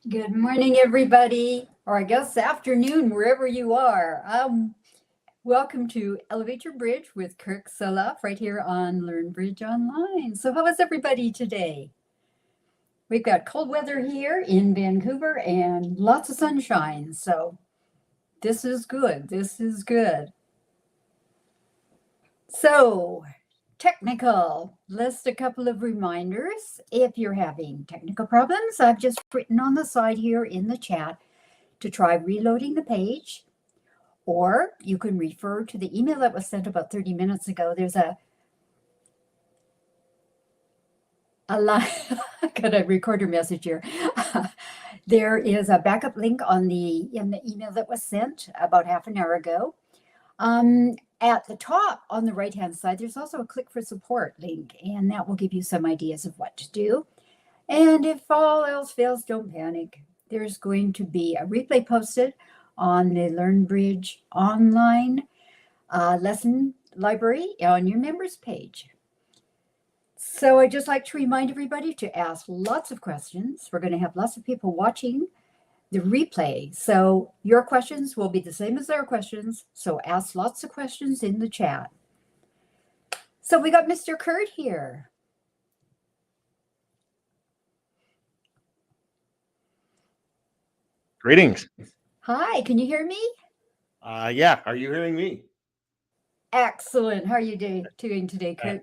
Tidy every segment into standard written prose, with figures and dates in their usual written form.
Good morning, everybody, or I guess afternoon, wherever you are. Welcome to Elevate Your Bridge with Kirk Salaf right here on Learn Bridge Online. So how is everybody today? We've got cold weather here in Vancouver and lots of sunshine. So this is good. This is good. So technical, list a couple of reminders. If you're having technical problems, I've just written on the side here in the chat to try reloading the page, or you can refer to the email that was sent about 30 minutes ago. There's a line, got a recorder message here. There is a backup link in the email that was sent about half an hour ago. At the top on the right hand side, there's also a click for support link, and that will give you some ideas of what to do. And if all else fails, don't panic. There's going to be a replay posted on the LearnBridge online lesson library on your members page. So I'd just like to remind everybody to ask lots of questions. We're going to have lots of people watching the replay. So your questions will be the same as their questions. So ask lots of questions in the chat. So we got Mr. Kurt here. Greetings. Hi, can you hear me? Yeah. Are you hearing me? Excellent. How are you doing today, Kurt?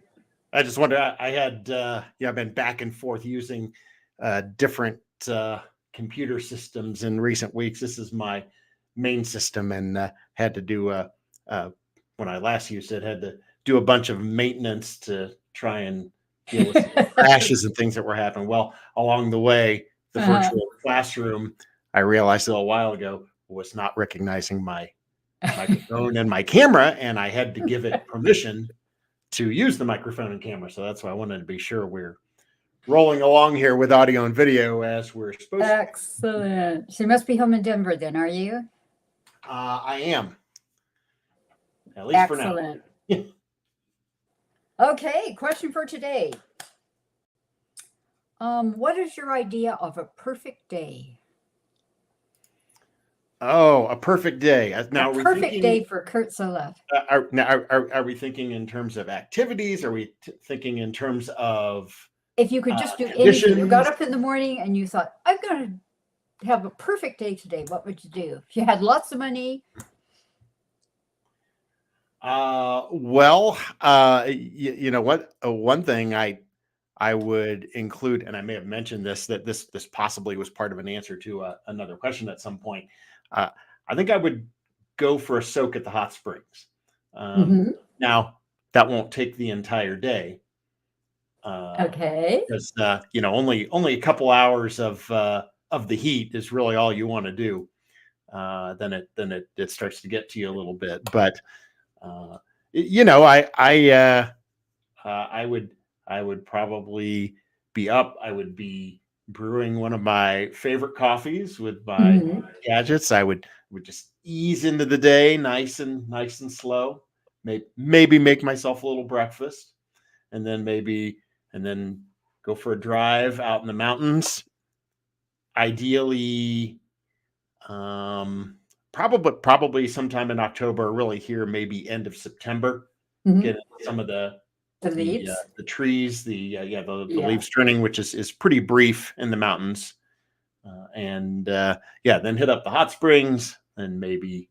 I just wonder, I had, I've been back and forth using different computer systems in recent weeks. This is my main system, and had to do, when I last used it, had to do a bunch of maintenance to try and deal with crashes and things that were happening. Well, along the way, the virtual classroom, I realized a little while ago, was not recognizing my microphone and my camera, and I had to give it permission to use the microphone and camera. So that's why I wanted to be sure we're rolling along here with audio and video as we're supposed to. Excellent. So you must be home in Denver then, are you? I am. At least excellent. For now. Okay, question for today. What is your idea of a perfect day? Oh, a perfect day. Now, a perfect day for Kurt Salaf. Are we thinking in terms of activities? Are we thinking in terms of... If you could just do anything. You got up in the morning and you thought, I'm going to have a perfect day today. What would you do? If you had lots of money? You know what? One thing I would include, and I may have mentioned this, that this possibly was part of an answer to another question at some point. I think I would go for a soak at the hot springs. Now, that won't take the entire day. Okay. Because only a couple hours of the heat is really all you want to do. Then it starts to get to you a little bit. But I would probably be up. I would be brewing one of my favorite coffees with my gadgets. I would just ease into the day, nice and slow. Maybe make myself a little breakfast, and then go for a drive out in the mountains. Ideally, probably sometime in October, really here, maybe end of September. Get some of the leaves, the trees, the leaves turning, which is pretty brief in the mountains, and then hit up the hot springs, and maybe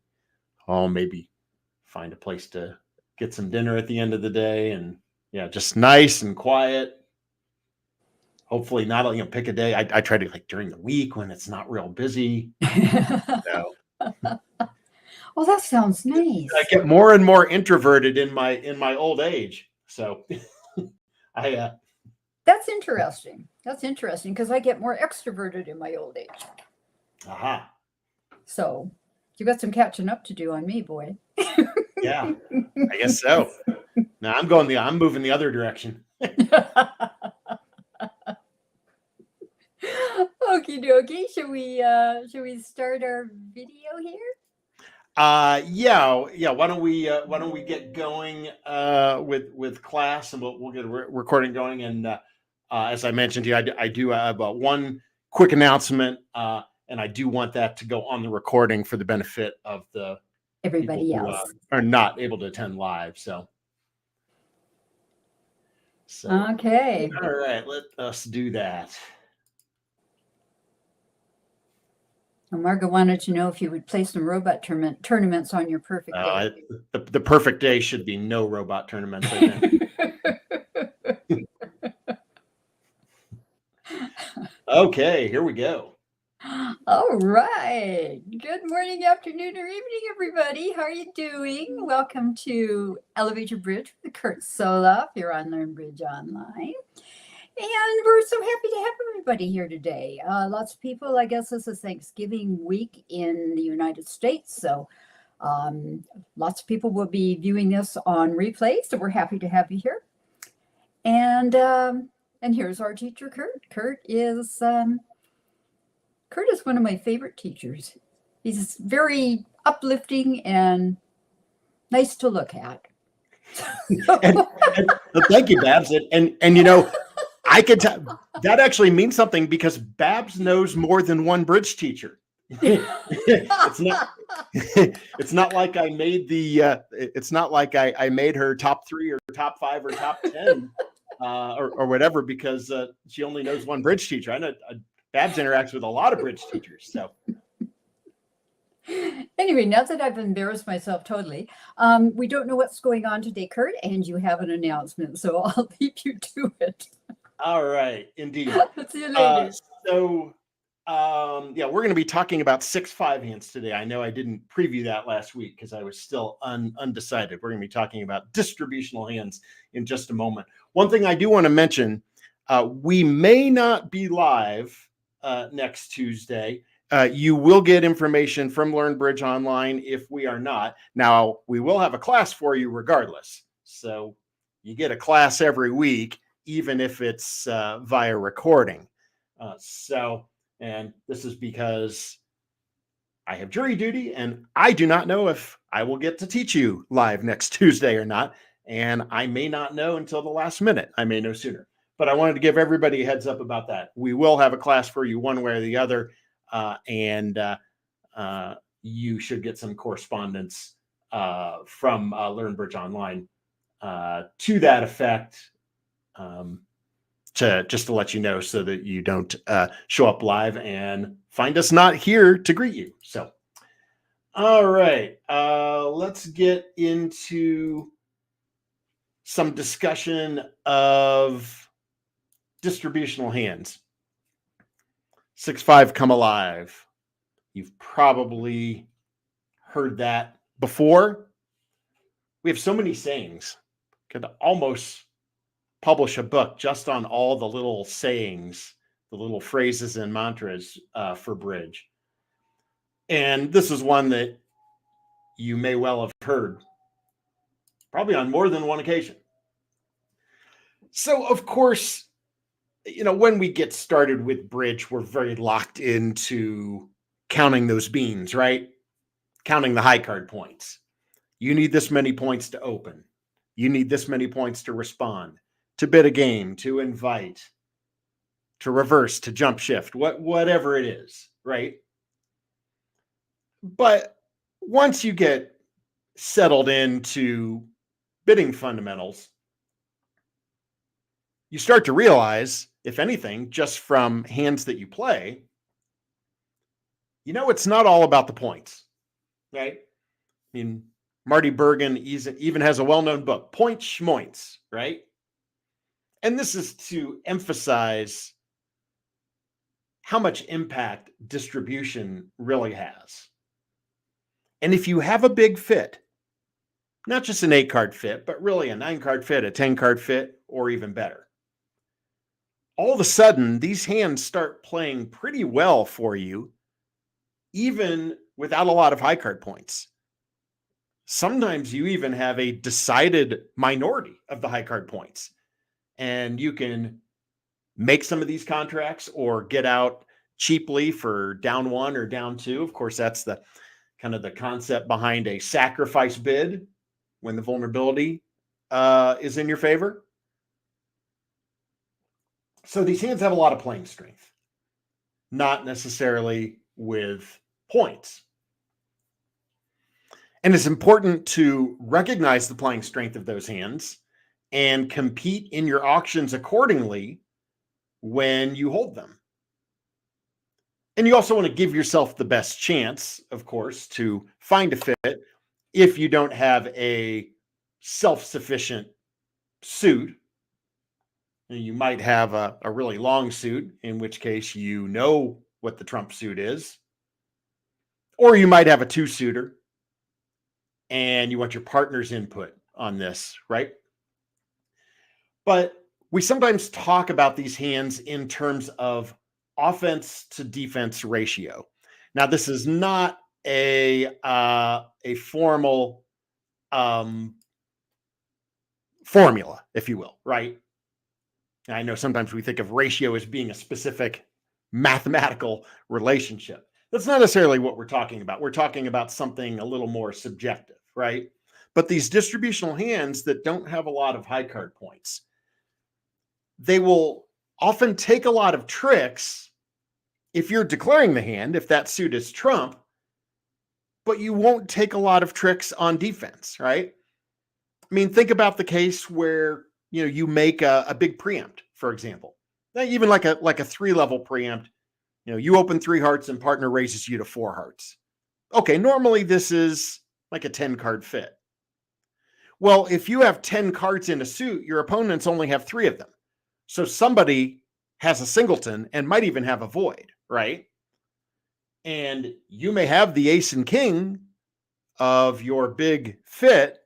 find a place to get some dinner at the end of the day, and just nice and quiet. Hopefully not, pick a day. I try to during the week when it's not real busy. Well, that sounds nice. I get more and more introverted in my old age. So that's interesting. That's interesting because I get more extroverted in my old age. Aha. So you got some catching up to do on me, boy. Yeah, I guess so. Now I'm moving the other direction. Okie dokie. Should we start our video here? Yeah. Why don't we get going with class, and we'll get a recording going. And as I mentioned to you, I do have one quick announcement, and I do want that to go on the recording for the benefit of the Everybody people who else. are not able to attend live. So Okay. all right, let us do that. Well, Margo wanted to know if you would play some robot tournaments on your perfect day. The perfect day should be no robot tournaments, I think. Okay, here we go. All right. Good morning, afternoon, or evening, everybody. How are you doing? Welcome to Elevator Bridge with Kurt Soloff here on Learn Bridge Online. And we're so happy to have everybody here today. Lots of people, I guess this is Thanksgiving week in the United States. So lots of people will be viewing this on replay. So we're happy to have you here. And here's our teacher, Kurt. Kurt is one of my favorite teachers. He's very uplifting and nice to look at. and thank you, Babs. And you know, I could tell that actually means something because Babs knows more than one bridge teacher. It's not like I made it's not like I made her top 3 or top 5 or top 10 or whatever because she only knows one bridge teacher. I know Babs interacts with a lot of bridge teachers. So anyway, now that I've embarrassed myself totally, we don't know what's going on today, Kurt, and you have an announcement, so I'll leave you to it. All right, indeed. See you later. Yeah, we're going to be talking about 6-5 hands today. I know I didn't preview that last week because I was still undecided. We're going to be talking about distributional hands in just a moment. One thing I do want to mention, we may not be live next Tuesday. You will get information from Learn Bridge Online if we are not. Now, we will have a class for you regardless. So you get a class every week, even if it's via recording. And this is because I have jury duty and I do not know if I will get to teach you live next Tuesday or not. And I may not know until the last minute. I may know sooner. But I wanted to give everybody a heads up about that. We will have a class for you one way or the other. And you should get some correspondence from Learn Bridge Online to that effect. To let you know so that you don't show up live and find us not here to greet you. So, all right, let's get into some discussion of distributional hands. 6-5 come alive. You've probably heard that before. We have so many sayings. Could almost publish a book just on all the little sayings, the little phrases and mantras for bridge. And this is one that you may well have heard, probably on more than one occasion. So, of course, you know, when we get started with bridge, we're very locked into counting those beans, right? Counting the high card points. You need this many points to open. You need this many points to respond, to bid a game, to invite, to reverse, to jump shift, whatever it is, right? But once you get settled into bidding fundamentals, you start to realize, if anything, just from hands that you play, you know, it's not all about the points, right? I mean, Marty Bergen even has a well-known book, Point Schmoints, right? And this is to emphasize how much impact distribution really has. And if you have a big fit, not just an 8-card fit, but really a 9-card fit, a 10-card fit, or even better, all of a sudden, these hands start playing pretty well for you, even without a lot of high card points. Sometimes you even have a decided minority of the high card points, and you can make some of these contracts or get out cheaply for down 1 or down 2. Of course, that's the kind of the concept behind a sacrifice bid when the vulnerability is in your favor. So these hands have a lot of playing strength. not necessarily with points. And it's important to recognize the playing strength of those hands and compete in your auctions accordingly when you hold them. And you also want to give yourself the best chance, of course, to find a fit if you don't have a self-sufficient suit. You might have a really long suit, in which case you know what the trump suit is. Or you might have a two-suiter and you want your partner's input on this, right? But we sometimes talk about these hands in terms of offense to defense ratio. Now, this is not a formal formula, if you will, right? I know sometimes we think of ratio as being a specific mathematical relationship. That's not necessarily what we're talking about. We're talking about something a little more subjective, right? But these distributional hands that don't have a lot of high card points, they will often take a lot of tricks if you're declaring the hand, if that suit is trump, but you won't take a lot of tricks on defense, right? I mean, think about the case where you make a big preempt, for example. Now, even like a 3-level preempt, you open 3 hearts and partner raises you to 4 hearts. Okay, normally this is like a 10-card fit. Well, if you have 10 cards in a suit, your opponents only have 3 of them. So somebody has a singleton and might even have a void, right? And you may have the ace and king of your big fit,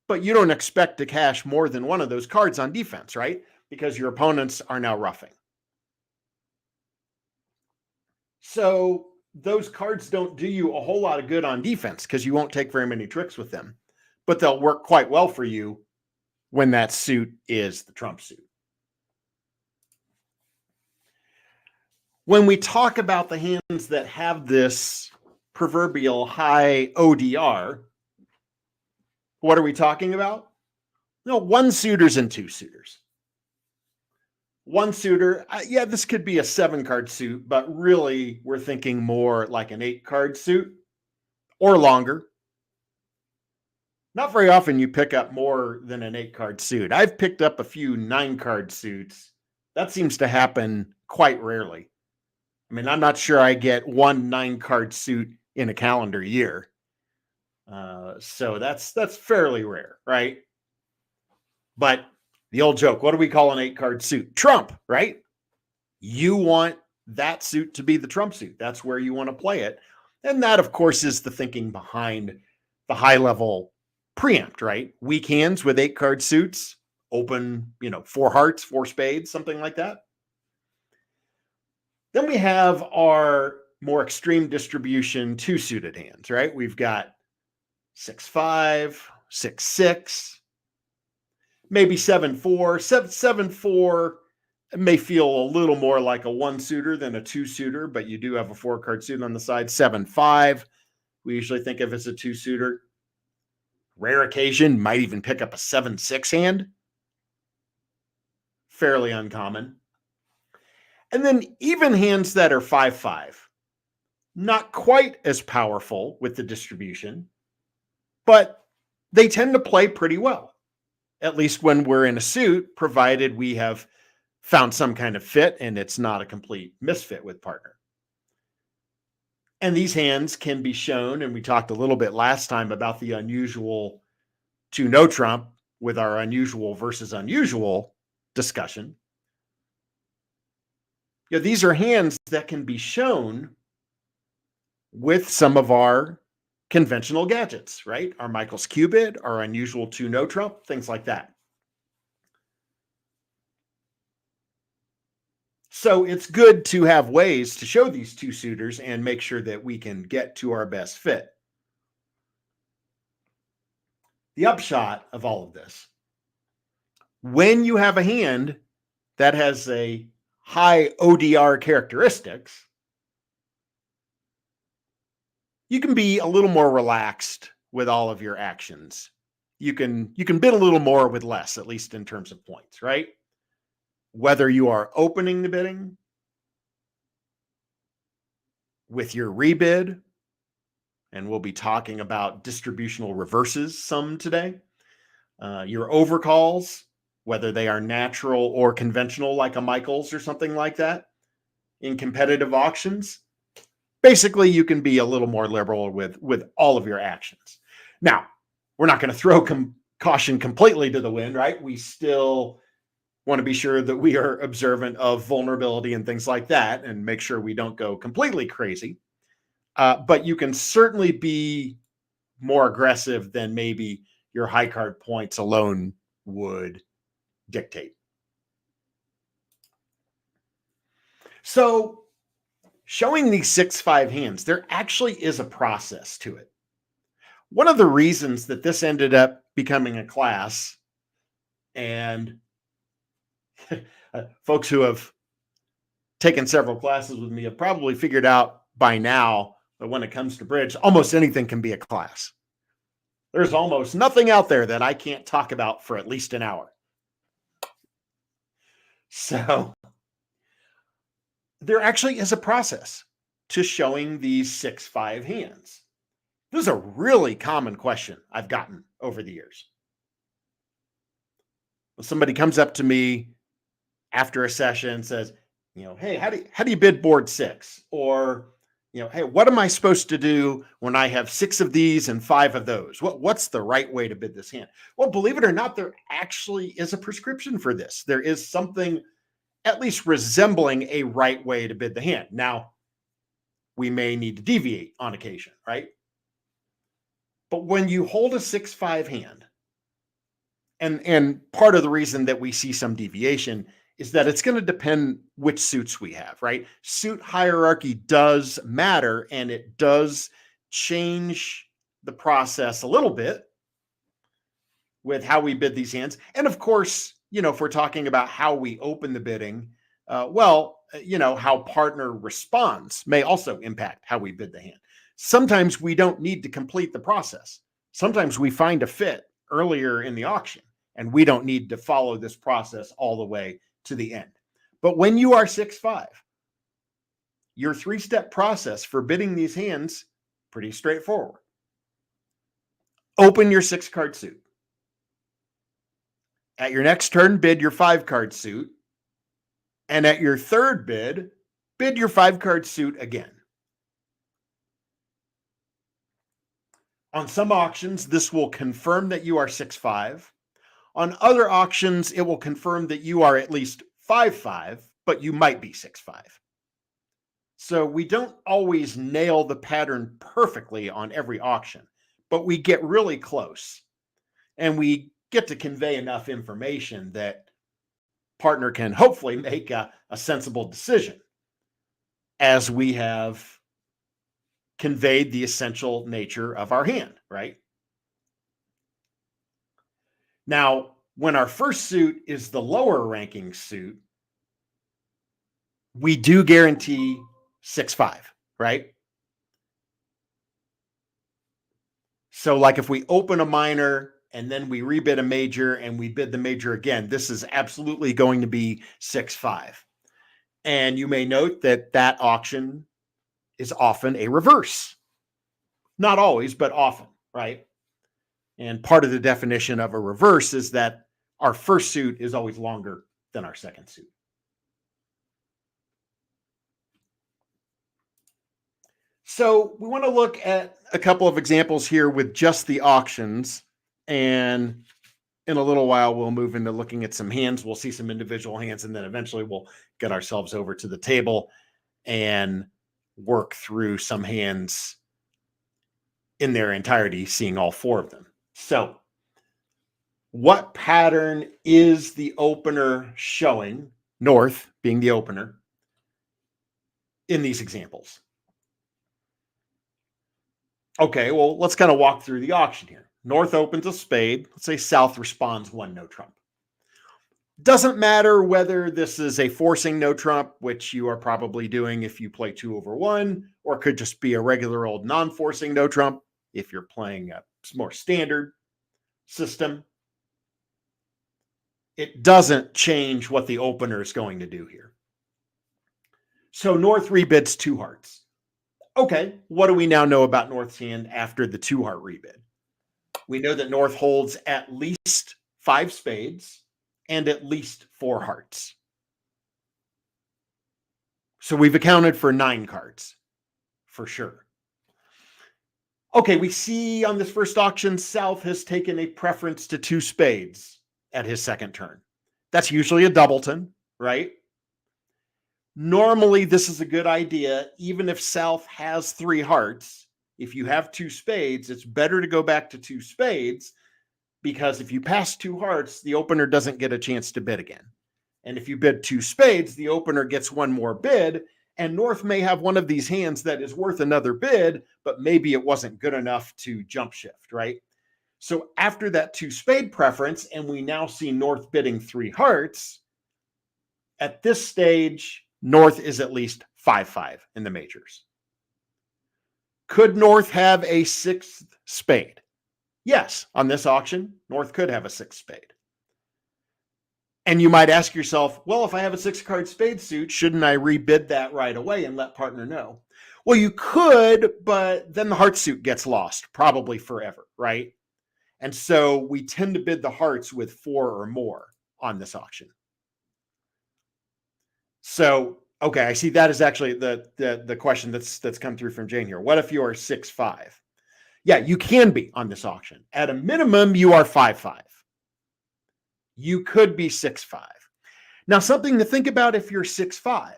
but you don't expect to cash more than one of those cards on defense, right? Because your opponents are now roughing. So those cards don't do you a whole lot of good on defense because you won't take very many tricks with them, but they'll work quite well for you when that suit is the trump suit. When we talk about the hands that have this proverbial high ODR, what are we talking about? No, 1-suiters and 2-suiters. 1-suiter, yeah, this could be a 7-card suit, but really we're thinking more like an 8-card suit or longer. Not very often you pick up more than an 8-card suit. I've picked up a few 9-card suits. That seems to happen quite rarely. I mean, I'm not sure I get one 9-card suit in a calendar year. So that's fairly rare, right? But the old joke, what do we call an 8-card suit? Trump, right? You want that suit to be the trump suit. That's where you want to play it. And that, of course, is the thinking behind the high-level preempt, right? Weak hands with 8-card suits, open, 4 hearts, 4 spades, something like that. Then we have our more extreme distribution 2-suited hands, right? We've got 6-5, 6-6, maybe 7-4. 7-4 may feel a little more like a 1-suiter than a 2-suiter, but you do have a 4-card suit on the side. 7-5, we usually think of as a 2-suiter. Rare occasion, might even pick up a 7-6 hand. Fairly uncommon. And then even hands that are 5-5, not quite as powerful with the distribution, but they tend to play pretty well, at least when we're in a suit, provided we have found some kind of fit and it's not a complete misfit with partner. And these hands can be shown, and we talked a little bit last time about the unusual to no trump with our unusual versus unusual discussion. These are hands that can be shown with some of our conventional gadgets, right? Our Michael's Cubit, our unusual to no trump, things like that. So it's good to have ways to show these 2-suiters and make sure that we can get to our best fit. The upshot of all of this, when you have a hand that has a high ODR characteristics, you can be a little more relaxed with all of your actions. You can bid a little more with less, at least in terms of points, right? Whether you are opening the bidding with your rebid, and we'll be talking about distributional reverses some today. Your overcalls, whether they are natural or conventional, like a Michaels or something like that, in competitive auctions. Basically, you can be a little more liberal with all of your actions. Now, we're not going to throw caution completely to the wind, right? We still want to be sure that we are observant of vulnerability and things like that and make sure we don't go completely crazy. But you can certainly be more aggressive than maybe your high card points alone would dictate. So showing these 6-5 hands, there actually is a process to it. One of the reasons that this ended up becoming a class, and folks who have taken several classes with me have probably figured out by now that when it comes to bridge, almost anything can be a class. There's almost nothing out there that I can't talk about for at least an hour. So there actually is a process to showing these 6-5 hands. This is a really common question I've gotten over the years. When somebody comes up to me after a session and says, hey, how do you bid board 6? Or, hey, what am I supposed to do when I have 6 of these and 5 of those? What's the right way to bid this hand? Well, believe it or not, there actually is a prescription for this. There is something at least resembling a right way to bid the hand. Now, we may need to deviate on occasion, right? But when you hold a 6-5 hand, and part of the reason that we see some deviation is that it's going to depend which suits we have, right? Suit hierarchy does matter, and it does change the process a little bit with how we bid these hands. And of course, if we're talking about how we open the bidding, how partner responds may also impact how we bid the hand. Sometimes we don't need to complete the process. Sometimes we find a fit earlier in the auction, and we don't need to follow this process all the way to the end. But when you are 6-5, your 3-step process for bidding these hands, pretty straightforward. Open your 6-card suit. At your next turn, bid your 5-card suit. And at your third bid your 5-card suit again. On some auctions, this will confirm that you are 6-5. On other auctions, it will confirm that you are at least 5-5, but you might be 6-5. So we don't always nail the pattern perfectly on every auction, but we get really close. And we get to convey enough information that partner can hopefully make a sensible decision as we have conveyed the essential nature of our hand, right? Now, when our first suit is the lower ranking suit, we do guarantee 6-5, right? So like if we open a minor and then we rebid a major and we bid the major again, this is absolutely going to be 6-5. And you may note that that auction is often a reverse. Not always, but often, right? And part of the definition of a reverse is that our first suit is always longer than our second suit. So we want to look at a couple of examples here with just the auctions. And in a little while, we'll move into looking at some hands. We'll see some individual hands, and then eventually we'll get ourselves over to the table and work through some hands in their entirety, seeing all 4 of them. So what pattern is the opener showing, north being the opener, in these examples? Okay, well, let's kind of walk through the auction here. North opens a spade. Let's say south responds 1 no trump. Doesn't matter whether this is a forcing no trump, which you are probably doing if you play 2/1, or it could just be a regular old non-forcing no trump if you're playing a more standard system. It doesn't change what the opener is going to do here. So North rebids 2 hearts. Okay, what do we now know about North's hand after the 2-heart rebid? We know that North holds at least 5 spades and at least 4 hearts. So we've accounted for 9 cards for sure. Okay, we see on this first auction, South has taken a preference to 2 spades at his second turn. That's usually a doubleton, right? Normally, this is a good idea, even if South has 3 hearts. If you have 2 spades, it's better to go back to 2 spades, because if you pass 2 hearts, the opener doesn't get a chance to bid again. And if you bid 2 spades, the opener gets one more bid, and North may have one of these hands that is worth another bid, but maybe it wasn't good enough to jump shift, right? So after that 2 spade preference, and we now see North bidding 3 hearts, at this stage, North is at least 5-5 in the majors. Could North have a 6th spade? Yes, on this auction, North could have a 6th spade. And you might ask yourself, well, if I have a 6-card spade suit, shouldn't I rebid that right away and let partner know? Well, you could, but then the heart suit gets lost, probably forever, right? And so we tend to bid the hearts with 4 or more on this auction. So, okay, I see that is actually the question that's come through from Jane here. What if you are 6-5? Yeah, you can be on this auction. At a minimum, you are 5-5. You could be 6-5. Now, something to think about if you're 6-5.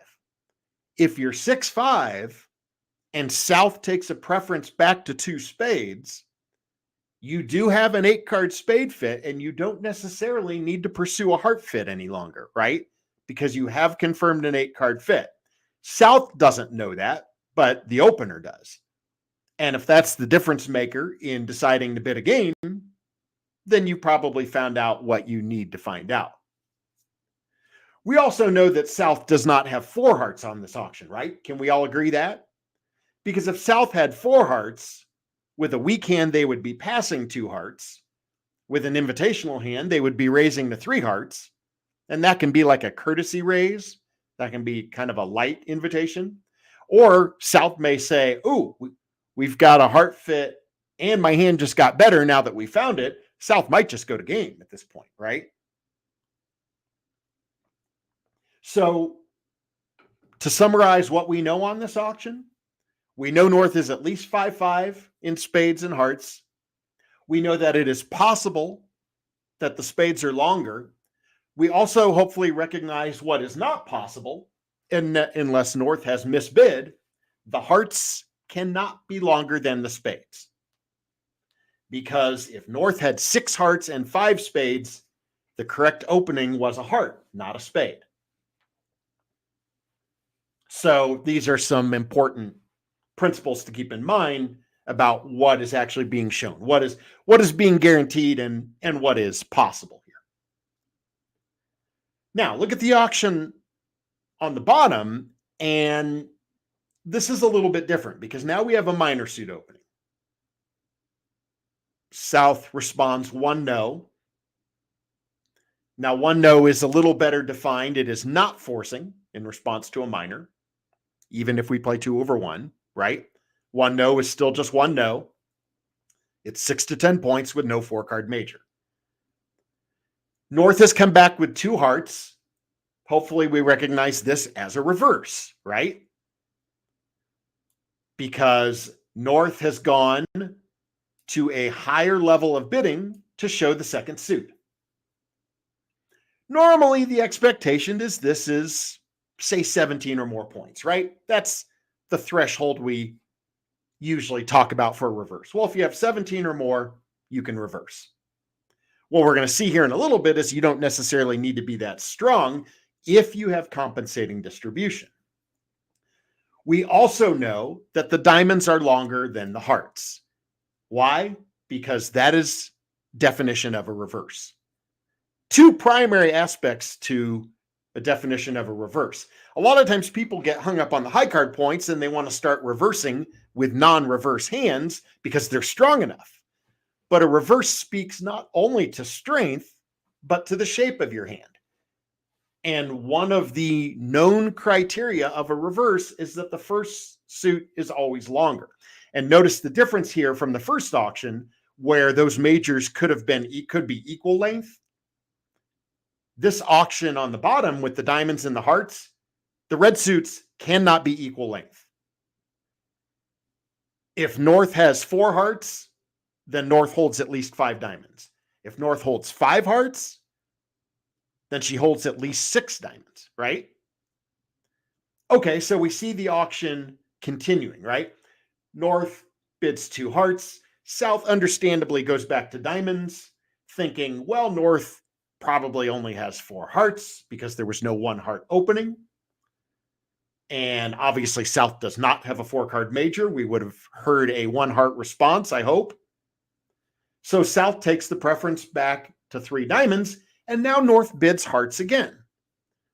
If you're 6-5 and South takes a preference back to 2 spades, you do have an 8-card spade fit, and you don't necessarily need to pursue a heart fit any longer, right? Because you have confirmed an 8-card fit. South doesn't know that, but the opener does. And if that's the difference maker in deciding to bid a game, then you probably found out what you need to find out. We also know that South does not have 4 hearts on this auction, right? Can we all agree that? Because if South had 4 hearts, with a weak hand, they would be passing 2 hearts. With an invitational hand, they would be raising to 3 hearts. And that can be like a courtesy raise. That can be kind of a light invitation. Or South may say, ooh, we've got a heart fit and my hand just got better now that we found it. South might just go to game at this point, right? So to summarize what we know on this auction, we know North is at least 5-5 in spades and hearts. We know that it is possible that the spades are longer. We also hopefully recognize what is not possible, unless North has misbid. The hearts cannot be longer than the spades. Because if North had 6 hearts and 5 spades, the correct opening was a heart, not a spade. So these are some important principles to keep in mind about what is actually being shown, what is being guaranteed, and what is possible here. Now, look at the auction on the bottom, and this is a little bit different because now we have a minor suit opening. South responds 1 no. Now, 1 no is a little better defined. It is not forcing in response to a minor, even if we play 2/1, right? 1 no is still just 1 no. It's 6 to 10 points with no 4-card major. North has come back with 2 hearts. Hopefully we recognize this as a reverse, right? Because North has gone to a higher level of bidding to show the second suit. Normally the expectation is this is, say, 17 or more points, right? That's the threshold we usually talk about for a reverse. Well, if you have 17 or more, you can reverse. What we're going to see here in a little bit is you don't necessarily need to be that strong if you have compensating distribution. We also know that the diamonds are longer than the hearts. Why? Because that is definition of a reverse. 2 primary aspects to a definition of a reverse. A lot of times people get hung up on the high card points and they want to start reversing with non-reverse hands because they're strong enough. But a reverse speaks not only to strength, but to the shape of your hand. And one of the known criteria of a reverse is that the first suit is always longer. And notice the difference here from the first auction where those majors could be equal length. This auction on the bottom with the diamonds and the hearts, the red suits cannot be equal length. If North has 4 hearts, then North holds at least 5 diamonds. If North holds 5 hearts, then she holds at least 6 diamonds, right? Okay, so we see the auction continuing, right? North bids 2 hearts. South understandably goes back to diamonds, thinking, well, North probably only has 4 hearts because there was no 1 heart opening. And obviously South does not have a 4-card major. We would have heard a 1 heart response, I hope. So South takes the preference back to 3 diamonds, and now North bids hearts again.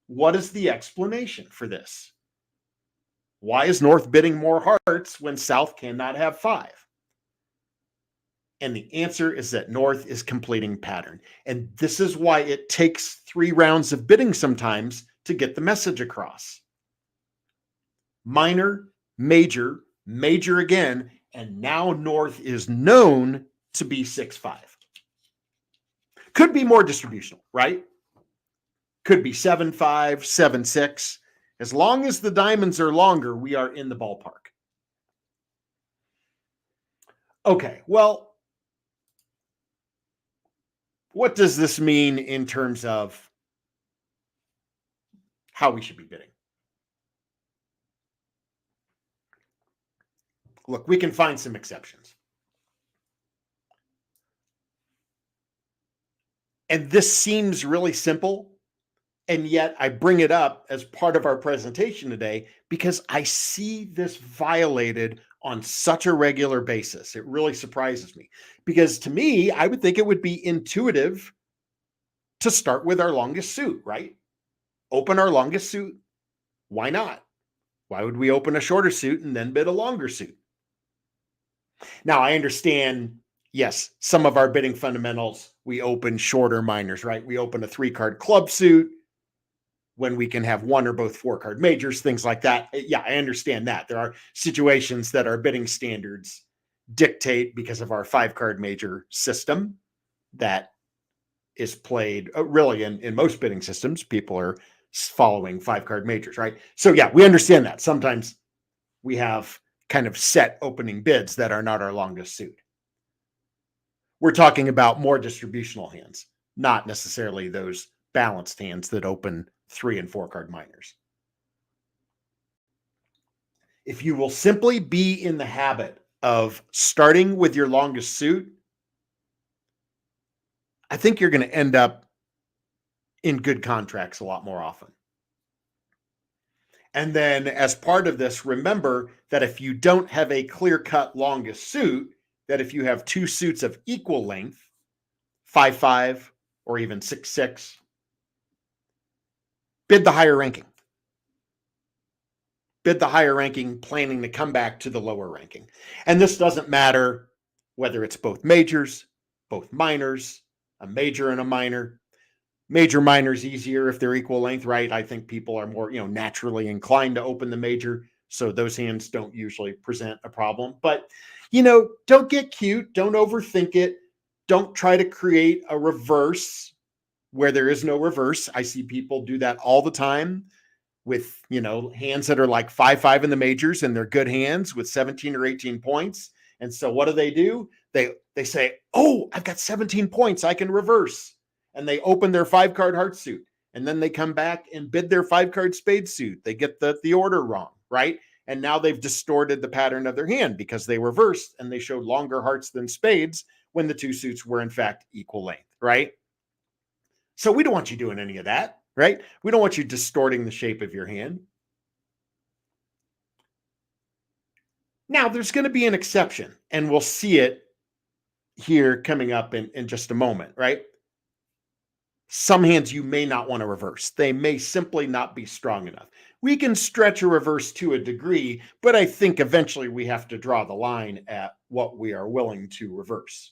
What is the explanation for this? Why is North bidding more hearts when South cannot have 5? And the answer is that North is completing pattern. And this is why it takes 3 rounds of bidding sometimes to get the message across. Minor, major, major again, and now North is known to be 6-5. Could be more distributional, right? Could be 7-5, 7-6. As long as the diamonds are longer, we are in the ballpark. Okay, well, what does this mean in terms of how we should be bidding? Look, we can find some exceptions. And this seems really simple, and yet I bring it up as part of our presentation today because I see this violated on such a regular basis. It really surprises me because to me, I would think it would be intuitive to start with our longest suit, right? Open our longest suit. Why not? Why would we open a shorter suit and then bid a longer suit? Now, I understand, yes, some of our bidding fundamentals, we open shorter minors, right? We open a 3-card club suit when we can have 1 or both 4-card majors, things like that. Yeah, I understand that. There are situations that our bidding standards dictate because of our 5-card major system that is played really in most bidding systems. People are following 5-card majors, right? So yeah, we understand that. Sometimes we have kind of set opening bids that are not our longest suit. We're talking about more distributional hands, not necessarily those balanced hands that open 3 and 4-card minors. If you will simply be in the habit of starting with your longest suit, I think you're going to end up in good contracts a lot more often. And then as part of this, remember that if you don't have a clear-cut longest suit, that if you have 2 suits of equal length, 5-5 or even 6-6, bid the higher ranking. Bid the higher ranking, planning to come back to the lower ranking. And this doesn't matter whether it's both majors, both minors, a major and a minor. Major minors easier if they're equal length, right? I think people are more, naturally inclined to open the major. So those hands don't usually present a problem. But, don't get cute. Don't overthink it. Don't try to create a reverse where there is no reverse. I see people do that all the time with, hands that are like 5-5 in the majors and they're good hands with 17 or 18 points. And so what do? They say, oh, I've got 17 points. I can reverse. And they open their 5-card heart suit. And then they come back and bid their 5-card spade suit. They get the order wrong, right? And now they've distorted the pattern of their hand because they reversed and they showed longer hearts than spades when the 2 suits were in fact equal length, right? So we don't want you doing any of that, right? We don't want you distorting the shape of your hand. Now, there's going to be an exception, and we'll see it here coming up in just a moment, right? Some hands you may not want to reverse. They may simply not be strong enough. We can stretch a reverse to a degree, but I think eventually we have to draw the line at what we are willing to reverse.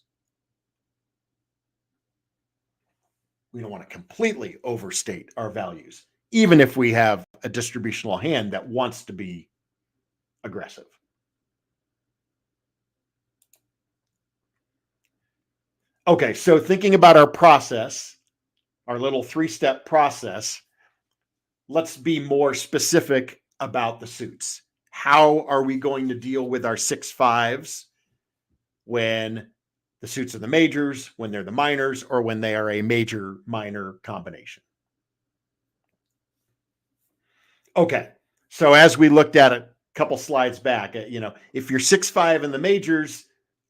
We don't want to completely overstate our values, even if we have a distributional hand that wants to be aggressive. Okay, so thinking about our process, our little 3-step process, let's be more specific about the suits. How are we going to deal with our 6-5s when the suits are the majors, when they're the minors, or when they are a major minor combination? Okay, so as we looked at a couple slides back, if you're 6-5 in the majors,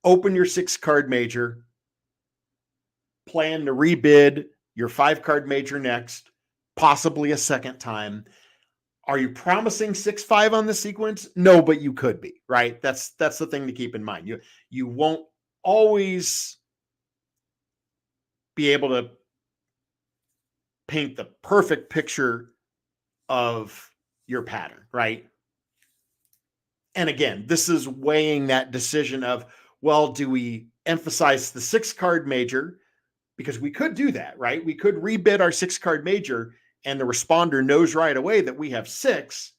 open your 6-card major, plan to rebid your 5-card major next, possibly a second time. Are you promising 6-5 on the sequence? No, but you could be, right? That's the thing to keep in mind. You won't always be able to paint the perfect picture of your pattern, right? And again, this is weighing that decision of, well, do we emphasize the 6-card major? Because we could do that, right? We could rebid our 6-card major and the responder knows right away that we have 6,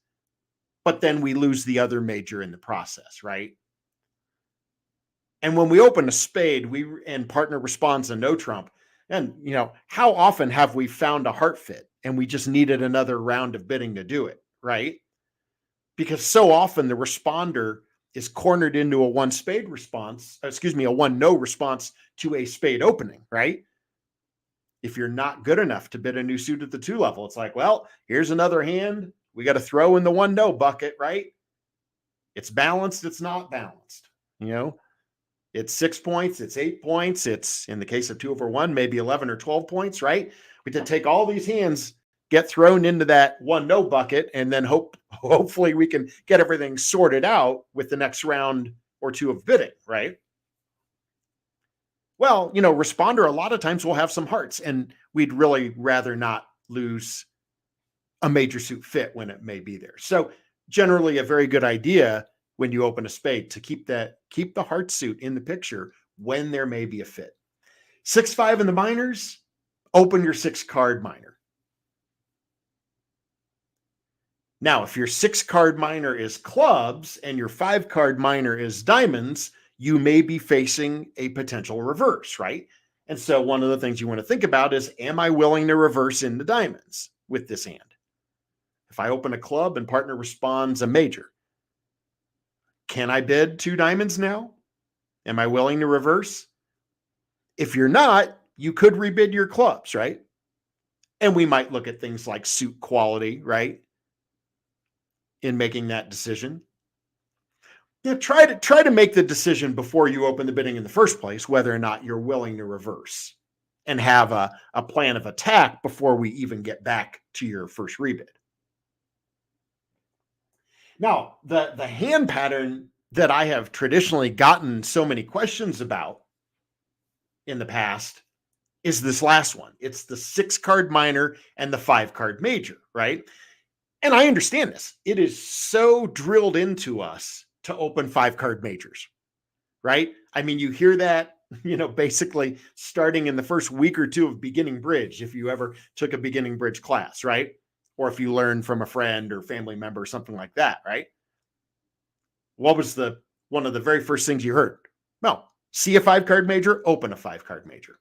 but then we lose the other major in the process, right? And when we open a spade, and partner responds a no trump. And how often have we found a heart fit and we just needed another round of bidding to do it, right? Because so often the responder is cornered into a one no response to a spade opening, right? If you're not good enough to bid a new suit at the 2 level, it's like, well, here's another hand. We got to throw in the 1 no bucket, right? It's balanced. It's not balanced. It's 6 points. It's 8 points. It's, in the case of 2/1, maybe 11 or 12 points, right? We have to take all these hands, get thrown into that 1 no bucket, and then hopefully we can get everything sorted out with the next round or 2 of bidding, right? Well, responder a lot of times will have some hearts, and we'd really rather not lose a major suit fit when it may be there. So generally a very good idea when you open a spade to keep the heart suit in the picture when there may be a fit. 6-5 in the minors, open your 6-card minor. Now, if your 6-card minor is clubs and your 5-card minor is diamonds, you may be facing a potential reverse, right? And so one of the things you want to think about is, am I willing to reverse into diamonds with this hand? If I open a club and partner responds a major, can I bid 2 diamonds now? Am I willing to reverse? If you're not, you could rebid your clubs, right? And we might look at things like suit quality, right? In making that decision. Try to make the decision before you open the bidding in the first place, whether or not you're willing to reverse, and have a plan of attack before we even get back to your first rebid. Now, the hand pattern that I have traditionally gotten so many questions about in the past is this last one. It's the 6-card minor and the 5-card major, right? And I understand this. It is so drilled into us to open 5-card majors, right? I mean, you hear that, basically starting in the first week or 2 of beginning bridge, if you ever took a beginning bridge class, right? Or if you learned from a friend or family member or something like that, right? What was one of the very first things you heard? Well, see a 5-card major, open a 5-card major.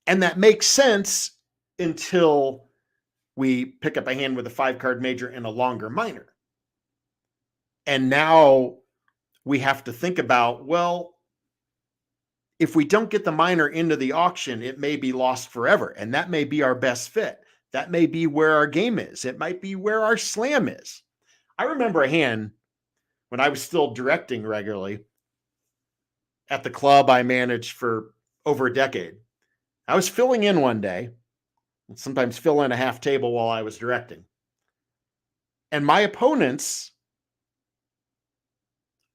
And that makes sense until we pick up a hand with a 5-card major and a longer minor. And now we have to think about, well, if we don't get the minor into the auction, it may be lost forever. And that may be our best fit. That may be where our game is. It might be where our slam is. I remember a hand when I was still directing regularly at the club I managed for over a decade. I was filling in one day, and sometimes fill in a half table while I was directing. And my opponents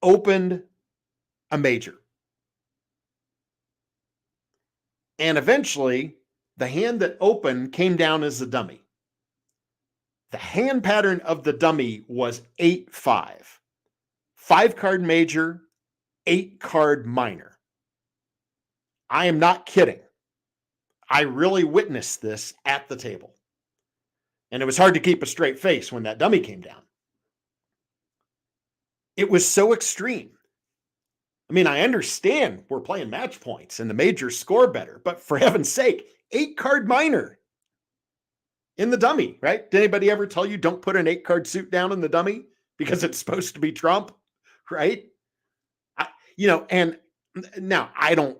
opened a major. And eventually, the hand that opened came down as a dummy. The hand pattern of the dummy was 8-5. 5-card major, 8-card minor. I am not kidding. I really witnessed this at the table. And it was hard to keep a straight face when that dummy came down. It was so extreme. I mean, I understand we're playing match points and the majors score better, but for heaven's sake, 8-card minor in the dummy, right? Did anybody ever tell you don't put an 8-card suit down in the dummy because it's supposed to be Trump, right? And now I don't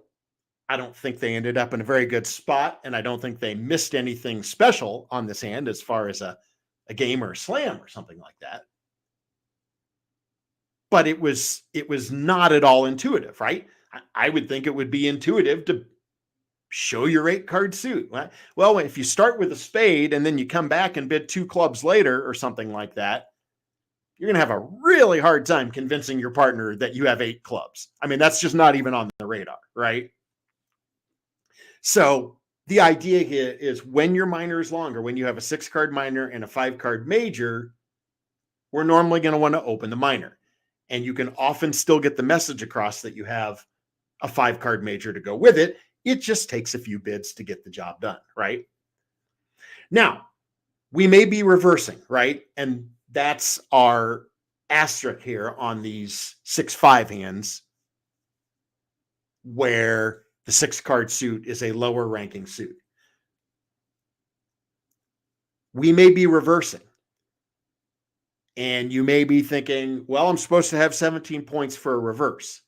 think they ended up in a very good spot, and I don't think they missed anything special on this hand as far as a game or a slam or something like that. But it was not at all intuitive, right? I would think it would be intuitive to show your 8-card suit. Well, if you start with a spade and then you come back and bid 2 clubs later or something like that, you're going to have a really hard time convincing your partner that you have 8 clubs. I mean, that's just not even on the radar, right? So the idea here is when your minor is longer, when you have a 6-card minor and a 5-card major, we're normally going to want to open the minor. And you can often still get the message across that you have a 5-card major to go with it. It just takes a few bids to get the job done, right? Now, we may be reversing, right? And that's our asterisk here on these 6-5 hands where the 6-card suit is a lower ranking suit. We may be reversing. And you may be thinking, well, I'm supposed to have 17 points for a reverse.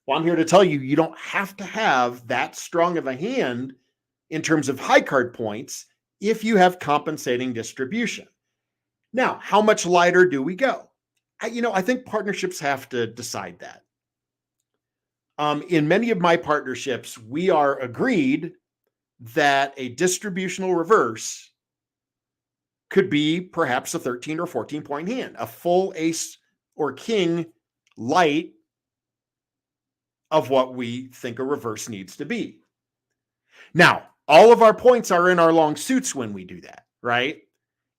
Well, I'm here to tell you, you don't have to have that strong of a hand in terms of high card points if you have compensating distribution. Now, how much lighter do we go? I think partnerships have to decide that. In many of my partnerships, we are agreed that a distributional reverse could be perhaps a 13 or 14 point hand, a full ace or king light of what we think a reverse needs to be. Now, all of our points are in our long suits when we do that, right?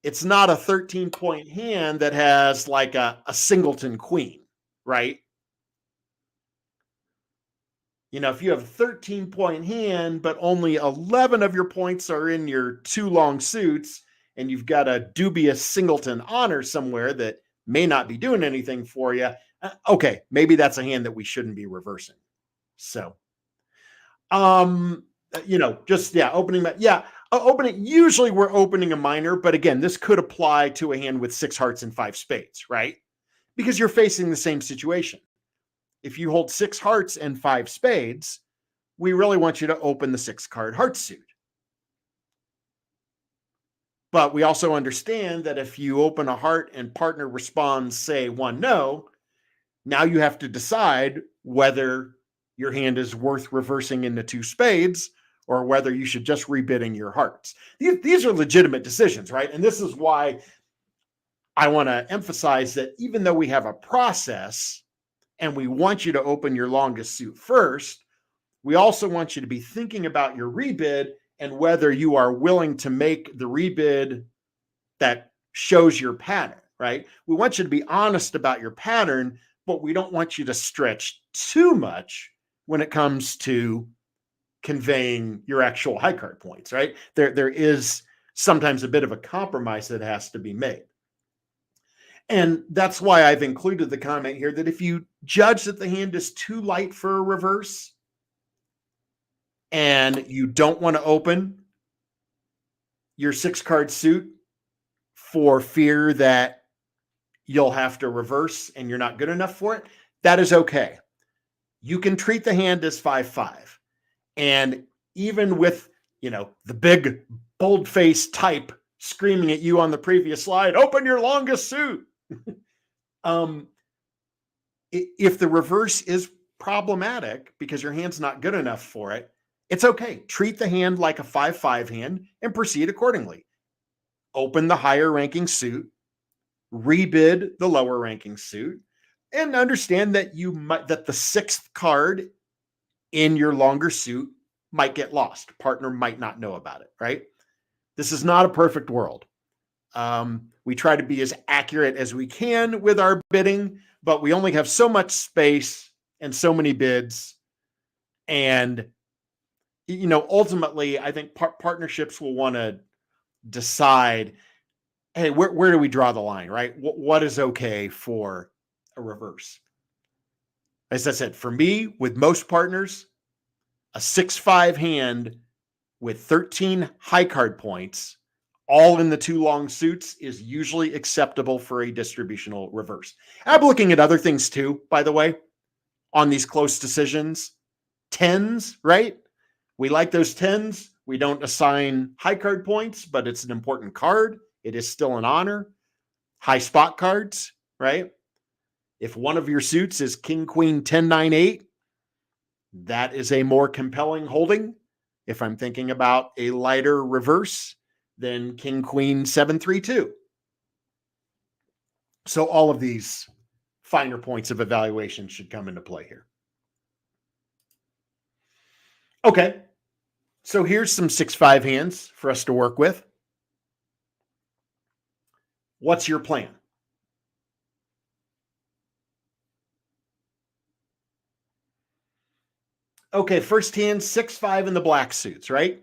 It's not a 13-point hand that has like a singleton queen, right? If you have a 13-point hand, but only 11 of your points are in your 2 long suits, and you've got a dubious singleton honor somewhere that may not be doing anything for you, okay, maybe that's a hand that we shouldn't be reversing. So, opening, opening, usually we're opening a minor, but again, this could apply to a hand with 6 hearts and 5 spades, right? Because you're facing the same situation. If you hold 6 hearts and 5 spades, we really want you to open the 6-card heart suit. But we also understand that if you open a heart and partner responds, say, 1 no, now you have to decide whether your hand is worth reversing into 2 spades or whether you should just rebidding your hearts. These are legitimate decisions, right? And this is why I want to emphasize that even though we have a process and we want you to open your longest suit first, we also want you to be thinking about your rebid and whether you are willing to make the rebid that shows your pattern, right? We want you to be honest about your pattern, but we don't want you to stretch too much when it comes to conveying your actual high card points, right? There is sometimes a bit of a compromise that has to be made. And that's why I've included the comment here that if you judge that the hand is too light for a reverse and you don't want to open your 6-card suit for fear that you'll have to reverse and you're not good enough for it, that is okay. You can treat the hand as 5-5. And even with, the big bold-faced type screaming at you on the previous slide, open your longest suit. If the reverse is problematic because your hand's not good enough for it, it's okay. Treat the hand like a 5-5 hand and proceed accordingly. Open the higher ranking suit, rebid the lower ranking suit, and understand that that the 6th card in your longer suit might get lost. Partner might not know about it, right? This is not a perfect world. We try to be as accurate as we can with our bidding, but we only have so much space and so many bids. And, ultimately, I think partnerships will want to decide, hey, where do we draw the line, right? What is okay for a reverse? As I said, for me, with most partners, a 6-5 hand with 13 high card points, all in the two long suits, is usually acceptable for a distributional reverse. I'm looking at other things too, by the way, on these close decisions. Tens, right? We like those tens. We don't assign high card points, but it's an important card. It is still an honor. High spot cards, right? If one of your suits is King, Queen, 10, 9, 8, that is a more compelling holding. If I'm thinking about a lighter reverse than King, Queen, 7, 3, 2. So all of these finer points of evaluation should come into play here. Okay, so here's some 6-5 hands for us to work with. What's your plan? Okay, first hand, 6-5 in the black suits, right?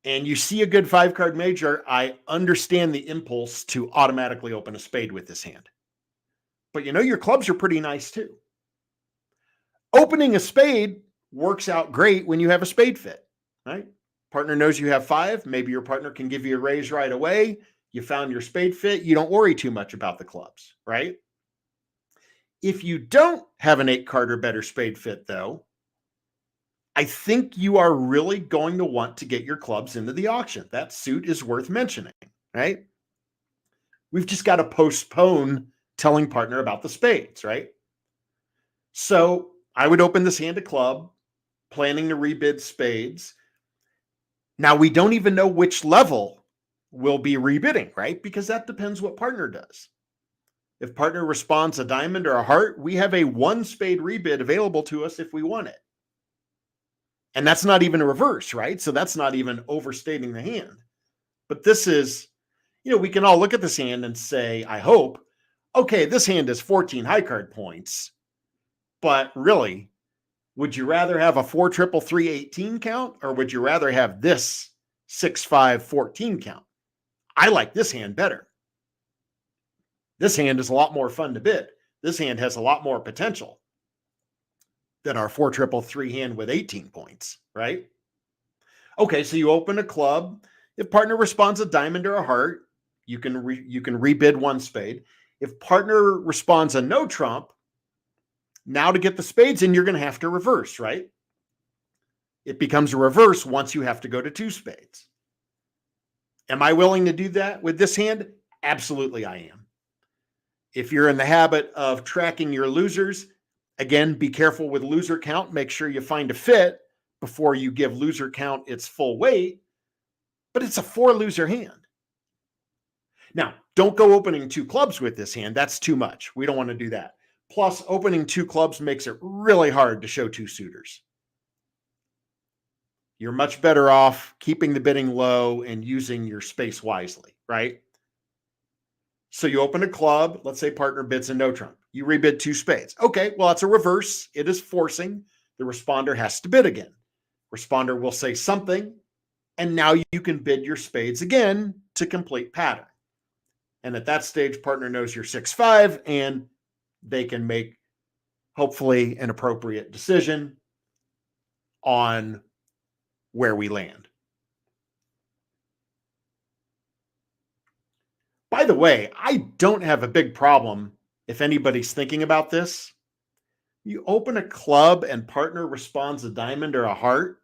And you see a good 5-card major, I understand the impulse to automatically open a spade with this hand. But your clubs are pretty nice too. Opening a spade works out great when you have a spade fit, right? Partner knows you have 5. Maybe your partner can give you a raise right away. You found your spade fit. You don't worry too much about the clubs, right? If you don't have an 8-card or better spade fit, though, I think you are really going to want to get your clubs into the auction. That suit is worth mentioning, right? We've just got to postpone telling partner about the spades, right? So I would open this hand a club, planning to rebid spades. Now, we don't even know which level we'll be rebidding, right? Because that depends what partner does. If partner responds a diamond or a heart, we have a 1 spade rebid available to us if we want it. And that's not even a reverse, right? So that's not even overstating the hand. But this is, we can all look at this hand and say, I hope, okay, this hand is 14 high card points. But really, would you rather have a 4 triple 3 18 count, or would you rather have this 6-5 14 count? I like this hand better. This hand is a lot more fun to bid. This hand has a lot more potential than our 4 triple 3 hand with 18 points, right? Okay, so you open a club. If partner responds a diamond or a heart, you can rebid 1 spade. If partner responds a no trump, now to get the spades in, you're going to have to reverse, right? It becomes a reverse once you have to go to 2 spades. Am I willing to do that with this hand? Absolutely, I am. If you're in the habit of tracking your losers, again, be careful with loser count. Make sure you find a fit before you give loser count its full weight. But it's a 4-loser hand. Now, don't go opening 2 clubs with this hand. That's too much. We don't want to do that. Plus, opening 2 clubs makes it really hard to show 2 suitors. You're much better off keeping the bidding low and using your space wisely, right? So you open a club. Let's say partner bids a no trump. You rebid 2 spades. Okay, well, that's a reverse. It is forcing. The responder has to bid again. Responder will say something, and now you can bid your spades again to complete pattern. And at that stage, partner knows you're 6-5, and they can make, hopefully, an appropriate decision on where we land. By the way, I don't have a big problem if anybody's thinking about this. You open a club and partner responds a diamond or a heart.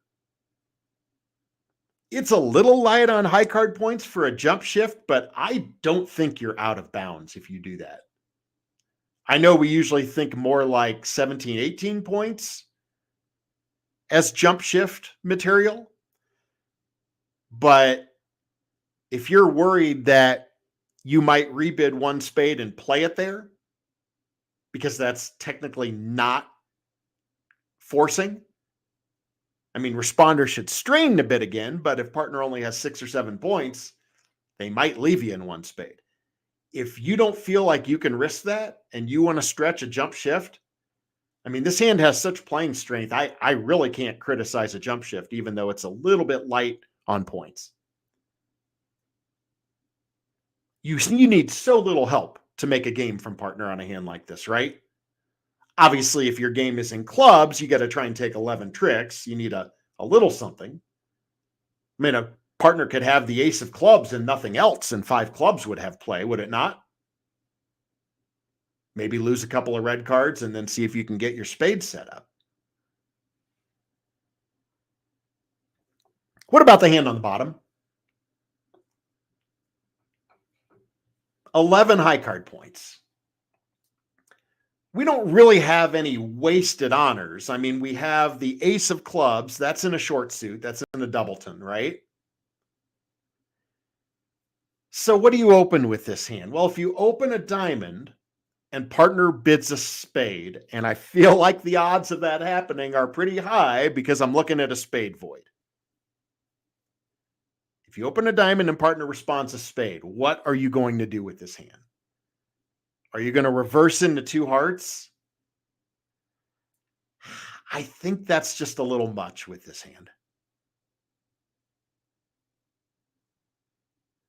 It's a little light on high card points for a jump shift, but I don't think you're out of bounds if you do that. I know we usually think more like 17, 18 points as jump shift material. But if you're worried that you might rebid 1 spade and play it there, because that's technically not forcing. I mean, responder should strain to bid again, but if partner only has 6 or 7 points, they might leave you in 1 spade. If you don't feel like you can risk that and you want to stretch a jump shift, I mean, this hand has such playing strength. I really can't criticize a jump shift, even though it's a little bit light on points. you need so little help to make a game from partner on a hand like this, right? Obviously, if your game is in clubs, you got to try and take 11 tricks. You need a little something. I mean, a partner could have the ace of clubs and nothing else, and 5 clubs would have play, would it not? Maybe lose a couple of red cards and then see if you can get your spade set up. What about the hand on the bottom? 11 high card points. We don't really have any wasted honors. I mean, we have the ace of clubs. That's in a short suit. That's in a doubleton, right? So what do you open with this hand? Well, if you open a diamond and partner bids a spade, and I feel like the odds of that happening are pretty high because I'm looking at a spade void. If you open a diamond and partner responds a spade, what are you going to do with this hand? Are you going to reverse into 2 hearts? I think that's just a little much with this hand.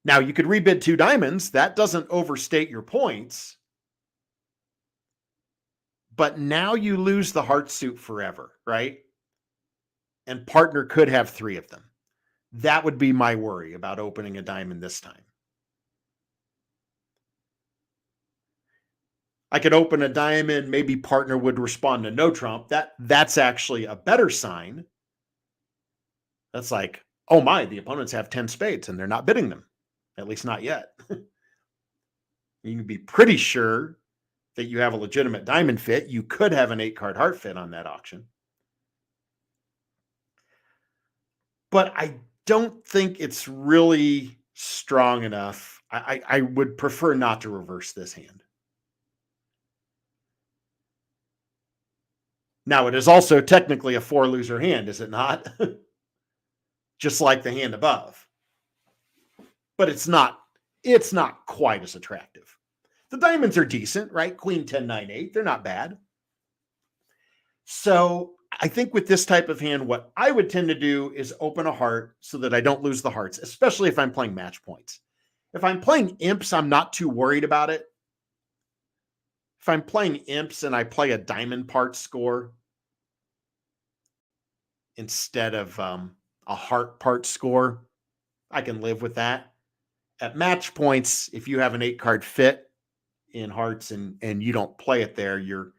Now, you could rebid 2 diamonds. That doesn't overstate your points. But now you lose the heart suit forever, right? And partner could have 3 of them. That would be my worry about opening a diamond this time. I could open a diamond, maybe partner would respond to no trump. That's actually a better sign. That's like, oh my, the opponents have 10 spades and they're not bidding them. At least not yet. You can be pretty sure that you have a legitimate diamond fit. You could have an 8-card heart fit on that auction. But I don't think it's really strong enough. I would prefer not to reverse this hand. Now, it is also technically a 4-loser hand, is it not? Just like the hand above. But it's not quite as attractive. The diamonds are decent, right? Queen 10, 9, 8. They're not bad. So I think with this type of hand, what I would tend to do is open a heart so that I don't lose the hearts, especially if I'm playing match points. If I'm playing imps, I'm not too worried about it. If I'm playing imps and I play a diamond part score instead of a heart part score, I can live with that. At match points, if you have an 8-card fit in hearts and you don't play it there, you're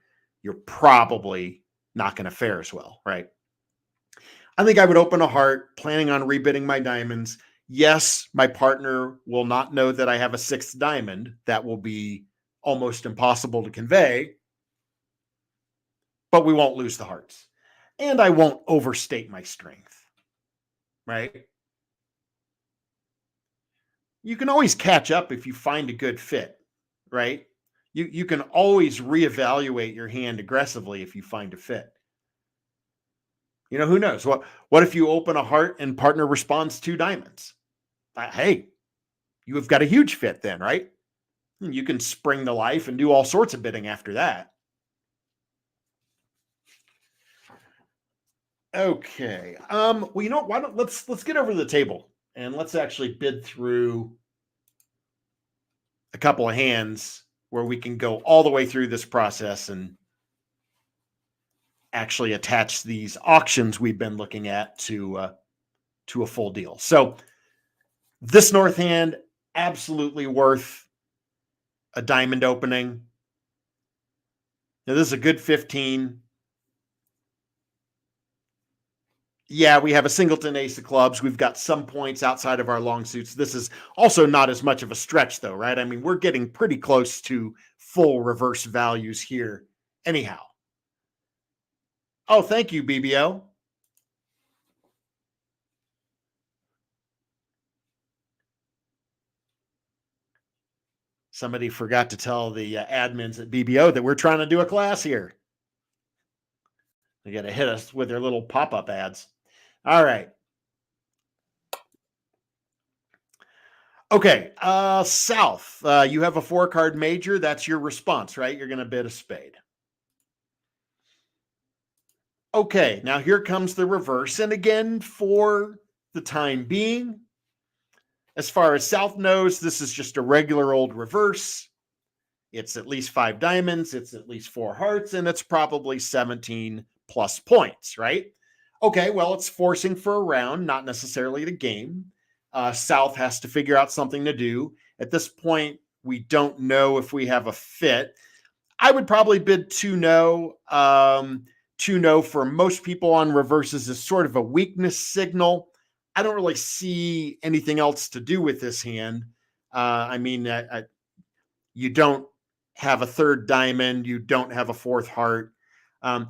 probably not going to fare as well, right? I think I would open a heart, planning on rebidding my diamonds. Yes, my partner will not know that I have a 6th diamond. That will be almost impossible to convey, but we won't lose the hearts. And I won't overstate my strength, right? You can always catch up if you find a good fit, right? You can always reevaluate your hand aggressively if you find a fit. You know, who knows? What if you open a heart and partner responds 2 diamonds? Hey, you have got a huge fit then, right? You can spring to life and do all sorts of bidding after that. Okay. Well, you know, why don't let's get over to the table and let's actually bid through a couple of hands where we can go all the way through this process and actually attach these auctions we've been looking at to a full deal. So this north hand, absolutely worth a diamond opening. Now, this is a good 15. Yeah, we have a singleton ace of clubs. We've got some points outside of our long suits. This is also not as much of a stretch, though, right? I mean, we're getting pretty close to full reverse values here anyhow. Oh, thank you, BBO. Somebody forgot to tell the admins at BBO that we're trying to do a class here. They got to hit us with their little pop-up ads. All right. Okay, South, you have a 4-card major. That's your response, right? You're going to bid a spade. Okay, now here comes the reverse. And again, for the time being, As far as South knows, this is just a regular old reverse. It's at least 5 diamonds, it's at least 4 hearts, and it's probably 17 plus points, right? Okay, well, it's forcing for a round, not necessarily the game. South has to figure out something to do. At this point, we don't know if we have a fit. I would probably bid 2 no. 2 no for most people on reverses is sort of a weakness signal. I don't really see anything else to do with this hand. You don't have a 3rd diamond. You don't have a 4th heart.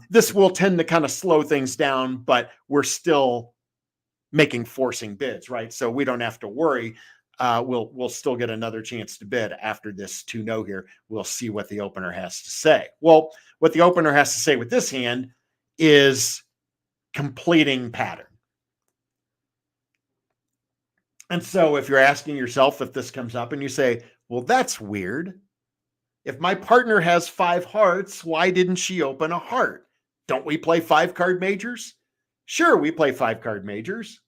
This will tend to kind of slow things down, but we're still making forcing bids, right? So we don't have to worry. We'll still get another chance to bid after this 2 no here. We'll see what the opener has to say. Well, what the opener has to say with this hand is completing pattern. And so if you're asking yourself if this comes up and you say, well, that's weird. If my partner has 5 hearts, why didn't she open a heart? Don't we play 5-card majors? Sure, we play 5-card majors,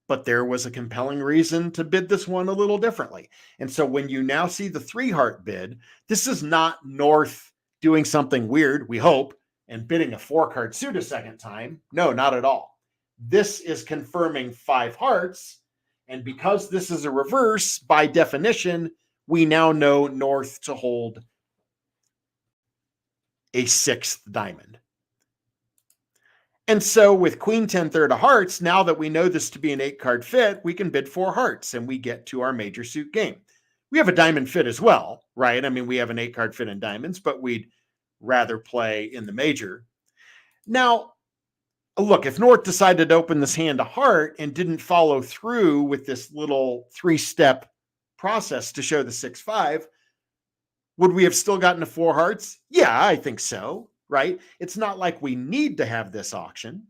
but there was a compelling reason to bid this one a little differently. And so when you now see the 3-heart bid, this is not North doing something weird, we hope, and bidding a 4-card suit a second time. No, not at all. This is confirming 5 hearts. And because this is a reverse, by definition, we now know North to hold a 6th diamond. And so with Queen 10 3rd of hearts, now that we know this to be an 8-card fit, we can bid 4 hearts and we get to our major suit game. We have a diamond fit as well, right? I mean, we have an 8-card fit in diamonds, but we'd rather play in the major. Now, look, if North decided to open this hand to heart and didn't follow through with this little 3-step process to show the 6-5, would we have still gotten to 4 hearts? Yeah, I think so, right? It's not like we need to have this auction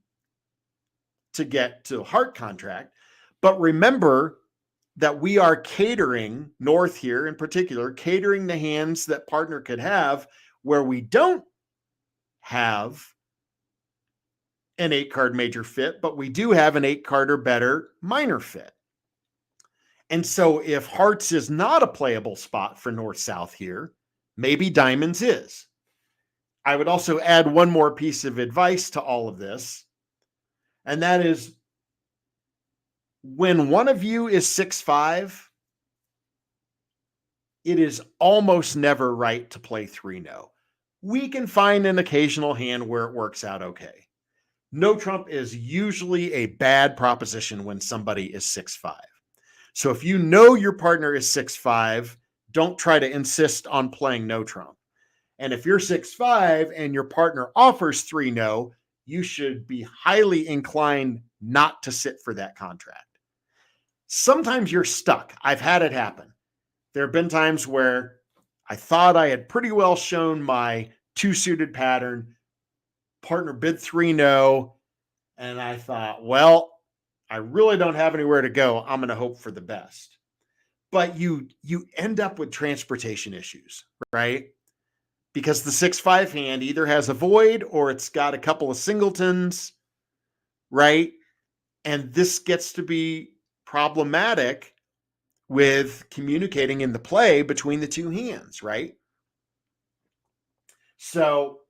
to get to a heart contract, but remember that we are catering, North here in particular, catering the hands that partner could have where we don't have an 8-card major fit, but we do have an 8-card or better minor fit. And so if hearts is not a playable spot for North-South here, maybe diamonds is. I would also add one more piece of advice to all of this, and that is when one of you is 6-5, it is almost never right to play 3-no. We can find an occasional hand where it works out okay. No trump is usually a bad proposition when somebody is 6-5. So if you know your partner is 6-5, don't try to insist on playing no trump. And if you're 6-5 and your partner offers 3-no, you should be highly inclined not to sit for that contract. Sometimes you're stuck. I've had it happen. There have been times where I thought I had pretty well shown my 2-suited pattern. Partner bid 3-no, and I thought, well, I really don't have anywhere to go. I'm going to hope for the best. But you end up with transportation issues, right? Because the 6-5 hand either has a void or it's got a couple of singletons, right? And this gets to be problematic with communicating in the play between the two hands, right? So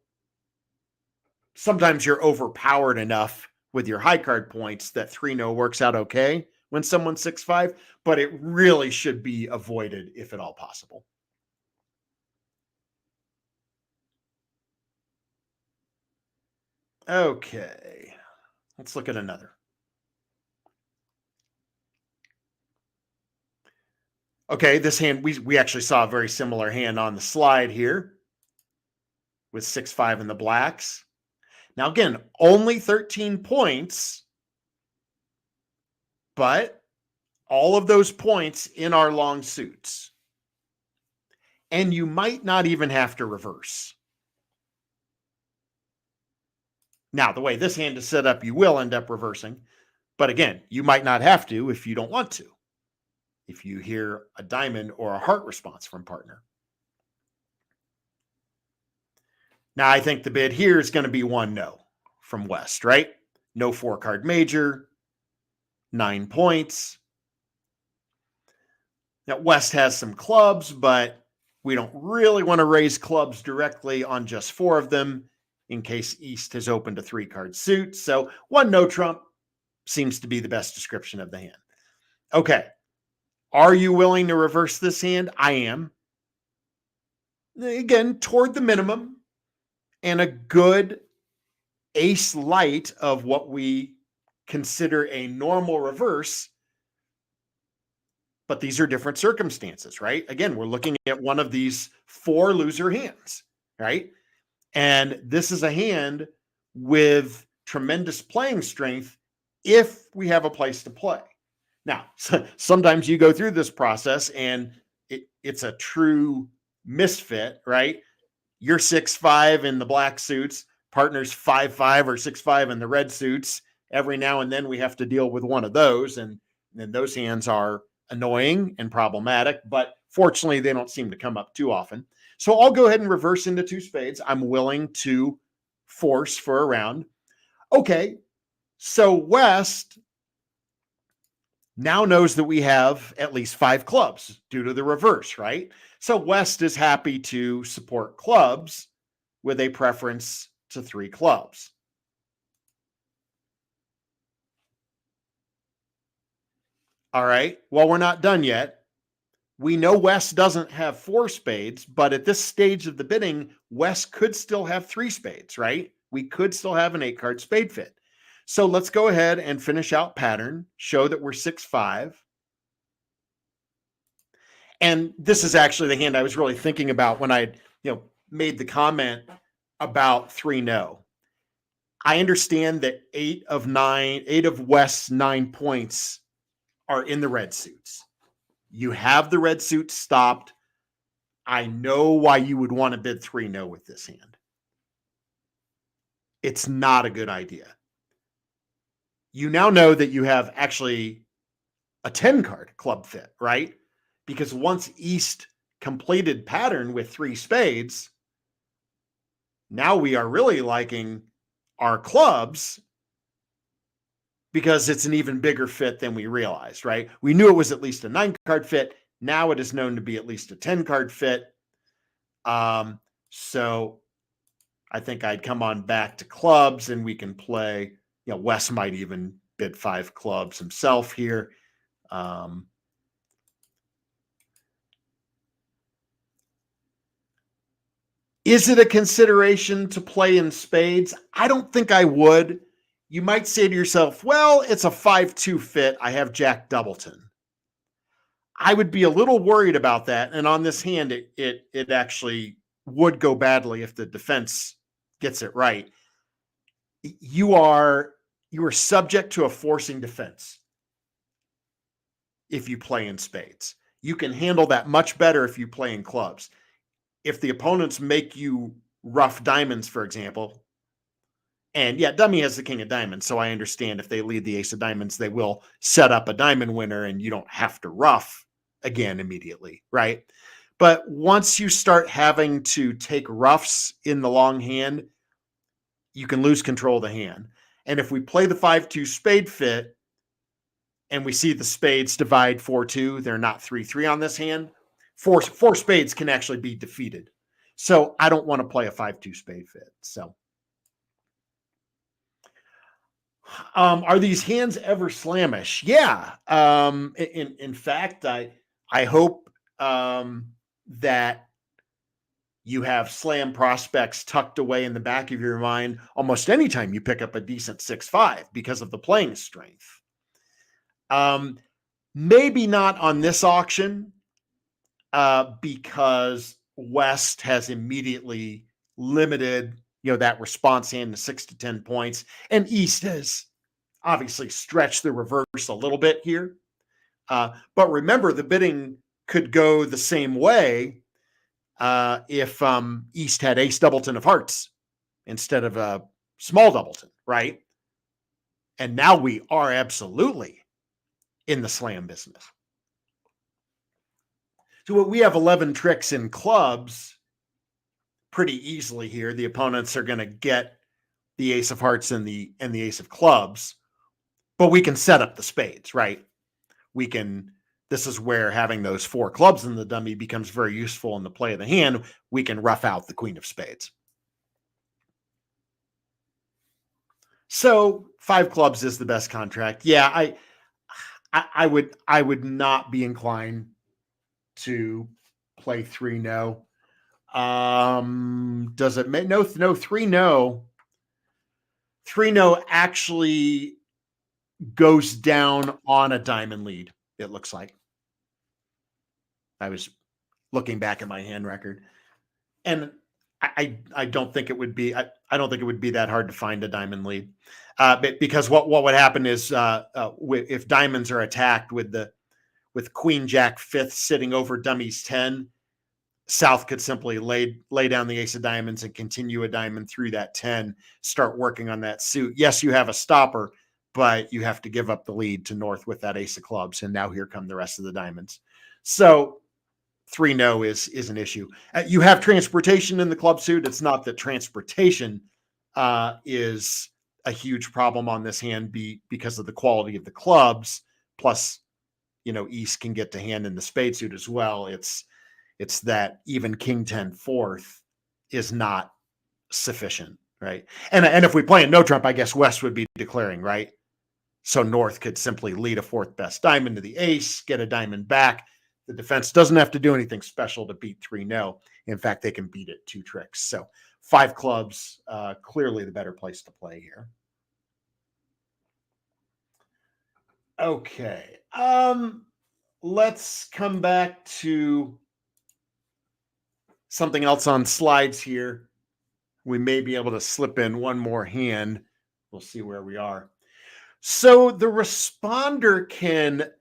sometimes you're overpowered enough with your high card points that 3-no works out okay when someone's 6-5, but it really should be avoided if at all possible. Okay, let's look at another. Okay, this hand, we actually saw a very similar hand on the slide here with 6-5 in the blacks. Now, again, only 13 points, but all of those points in our long suits. And you might not even have to reverse. Now, the way this hand is set up, you will end up reversing. But again, you might not have to if you don't want to. If you hear a diamond or a heart response from partner. Now, I think the bid here is going to be 1-no from West, right? No 4-card major, 9 points. Now, West has some clubs, but we don't really want to raise clubs directly on just 4 of them in case East has opened a 3-card suit. So 1 no trump seems to be the best description of the hand. Okay. Are you willing to reverse this hand? I am. Again, toward the minimum and a good ace light of what we consider a normal reverse. But these are different circumstances, right? Again, we're looking at one of these 4 loser hands, right? And this is a hand with tremendous playing strength if we have a place to play. Now, sometimes you go through this process and it's a true misfit, right? You're 6'5" in the black suits, partner's 5'5" or 6'5" in the red suits. Every now and then we have to deal with one of those, and those hands are annoying and problematic, but fortunately they don't seem to come up too often. So I'll go ahead and reverse into 2 spades. I'm willing to force for a round. Okay, so West now knows that we have at least 5 clubs due to the reverse, right? So West is happy to support clubs with a preference to 3 clubs. All right, well, we're not done yet. We know West doesn't have 4 spades, but at this stage of the bidding, West could still have 3 spades, right? We could still have an 8-card spade fit. So let's go ahead and finish out pattern, show that we're 6'5". And this is actually the hand I was really thinking about when I, made the comment about 3 no. I understand that 8 of West's 9 points are in the red suits. You have the red suit stopped. I know why you would want to bid 3 no with this hand. It's not a good idea. You now know that you have actually a 10-card club fit, right? Because once East completed pattern with 3 spades, now we are really liking our clubs because it's an even bigger fit than we realized, right? We knew it was at least a 9-card fit. Now it is known to be at least a 10-card fit. So I think I'd come on back to clubs and we can play, Wes might even bid 5 clubs himself here. Is it a consideration to play in spades? I don't think I would. You might say to yourself, well, it's a 5-2 fit. I have Jack Doubleton. I would be a little worried about that. And on this hand, it actually would go badly if the defense gets it right. You are subject to a forcing defense if you play in spades. You can handle that much better if you play in clubs. If the opponents make you rough diamonds, for example, and dummy has the king of diamonds, so I understand if they lead the ace of diamonds, they will set up a diamond winner and you don't have to rough again immediately, right? But once you start having to take roughs in the long hand, you can lose control of the hand. And if we play the 5-2 spade fit and we see the spades divide 4-2, they're not 3-3 on this hand, four spades can actually be defeated. So I don't want to play a 5-2 spade fit. So are these hands ever slamish? Yeah. In fact, I hope that you have slam prospects tucked away in the back of your mind almost anytime you pick up a decent 6-5 because of the playing strength. Maybe not on this auction because West has immediately limited that response hand to 6 to 10 points. And East has obviously stretched the reverse a little bit here. But remember, the bidding could go the same way if East had ace doubleton of hearts instead of a small doubleton, right? And now we are absolutely in the slam business. So we have 11 tricks in clubs pretty easily here. The opponents are going to get the ace of hearts and the ace of clubs, but we can set up the spades, right? We can this is where having those 4 clubs in the dummy becomes very useful in the play of the hand. We can rough out the queen of spades. So 5 clubs is the best contract. Yeah, I would not be inclined to play 3 no. Does it make no 3 no? 3 no actually goes down on a diamond lead, it looks like. I was looking back at my hand record, and I don't think it would be I don't think it would be that hard to find a diamond lead, because what would happen is if diamonds are attacked with Queen Jack 5th sitting over dummies 10, South could simply lay down the ace of diamonds and continue a diamond through that 10, start working on that suit. Yes, you have a stopper, but you have to give up the lead to North with that ace of clubs, and now here come the rest of the diamonds. So 3 no is an issue. You have transportation in the club suit. It's not that transportation is a huge problem on this hand because of the quality of the clubs. Plus, East can get to hand in the spade suit as well. It's that even King 10 4th is not sufficient, right? And if we play in no trump, I guess West would be declaring, right? So North could simply lead a 4th best diamond to the ace, get a diamond back. The defense doesn't have to do anything special to beat 3 no. In fact, they can beat it 2 tricks. So 5 clubs, clearly the better place to play here. Okay. Let's come back to something else on slides here. We may be able to slip in one more hand. We'll see where we are. So the responder can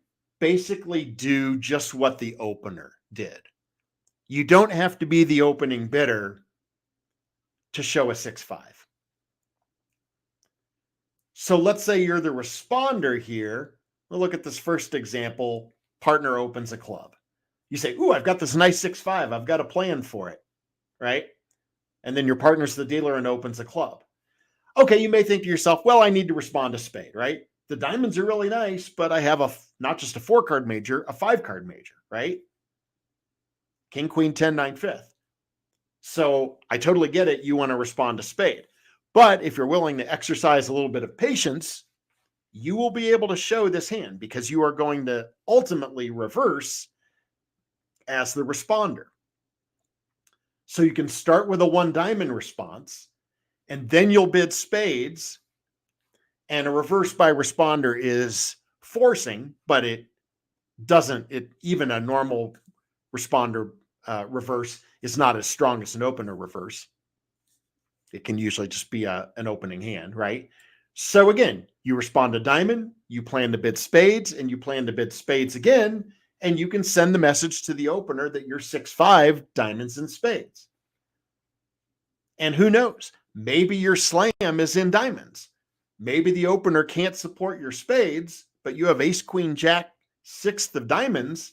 basically do just what the opener did. You don't have to be the opening bidder to show a 6-5. So let's say you're the responder here. We'll look at this first example. Partner opens a club. You say, ooh, I've got this nice 6-5. I've got a plan for it, right? And then your partner's the dealer and opens a club. Okay, you may think to yourself, well, I need to respond to spade, right? The diamonds are really nice, but I have not just a 4-card major, a 5-card major, right? King, queen, 10, 9, 5th. So I totally get it. You want to respond to spade. But if you're willing to exercise a little bit of patience, you will be able to show this hand because you are going to ultimately reverse as the responder. So you can start with a 1 diamond response, and then you'll bid spades. And a reverse by responder is forcing, but even a normal responder reverse is not as strong as an opener reverse. It can usually just be an opening hand, right? So again, you respond to diamond, you plan to bid spades, and you plan to bid spades again, and you can send the message to the opener that you're 6-5 diamonds and spades. And who knows? Maybe your slam is in diamonds. Maybe the opener can't support your spades, but you have ace, queen, jack, 6th of diamonds.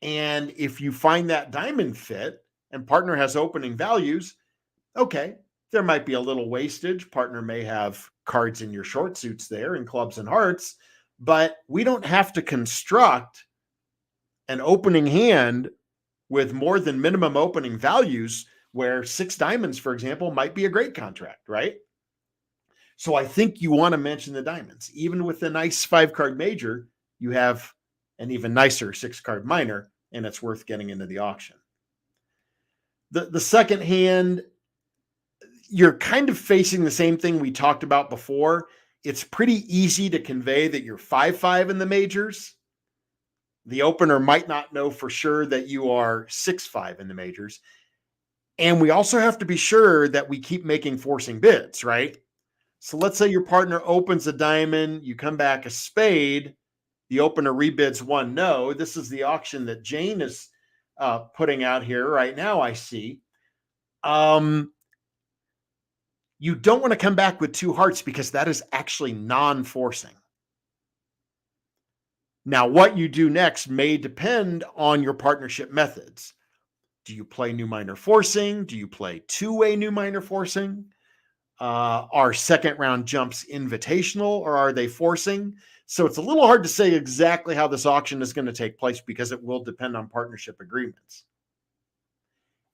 And if you find that diamond fit and partner has opening values, okay, there might be a little wastage. Partner may have cards in your short suits there and clubs and hearts, but we don't have to construct an opening hand with more than minimum opening values where 6 diamonds, for example, might be a great contract, right? So I think you want to mention the diamonds. Even with a nice 5-card major, you have an even nicer 6-card minor, and it's worth getting into the auction. The second hand, you're kind of facing the same thing we talked about before. It's pretty easy to convey that you're 5-5 in the majors. The opener might not know for sure that you are 6-5 in the majors. And we also have to be sure that we keep making forcing bids, right? So let's say your partner opens a diamond, you come back a spade, the opener rebids 1 no. This is the auction that Jane is putting out here right now, I see. You don't want to come back with 2 hearts because that is actually non-forcing. Now, what you do next may depend on your partnership methods. Do you play new minor forcing? Do you play 2-way new minor forcing? Are second round jumps invitational or are they forcing? So it's a little hard to say exactly how this auction is going to take place because it will depend on partnership agreements.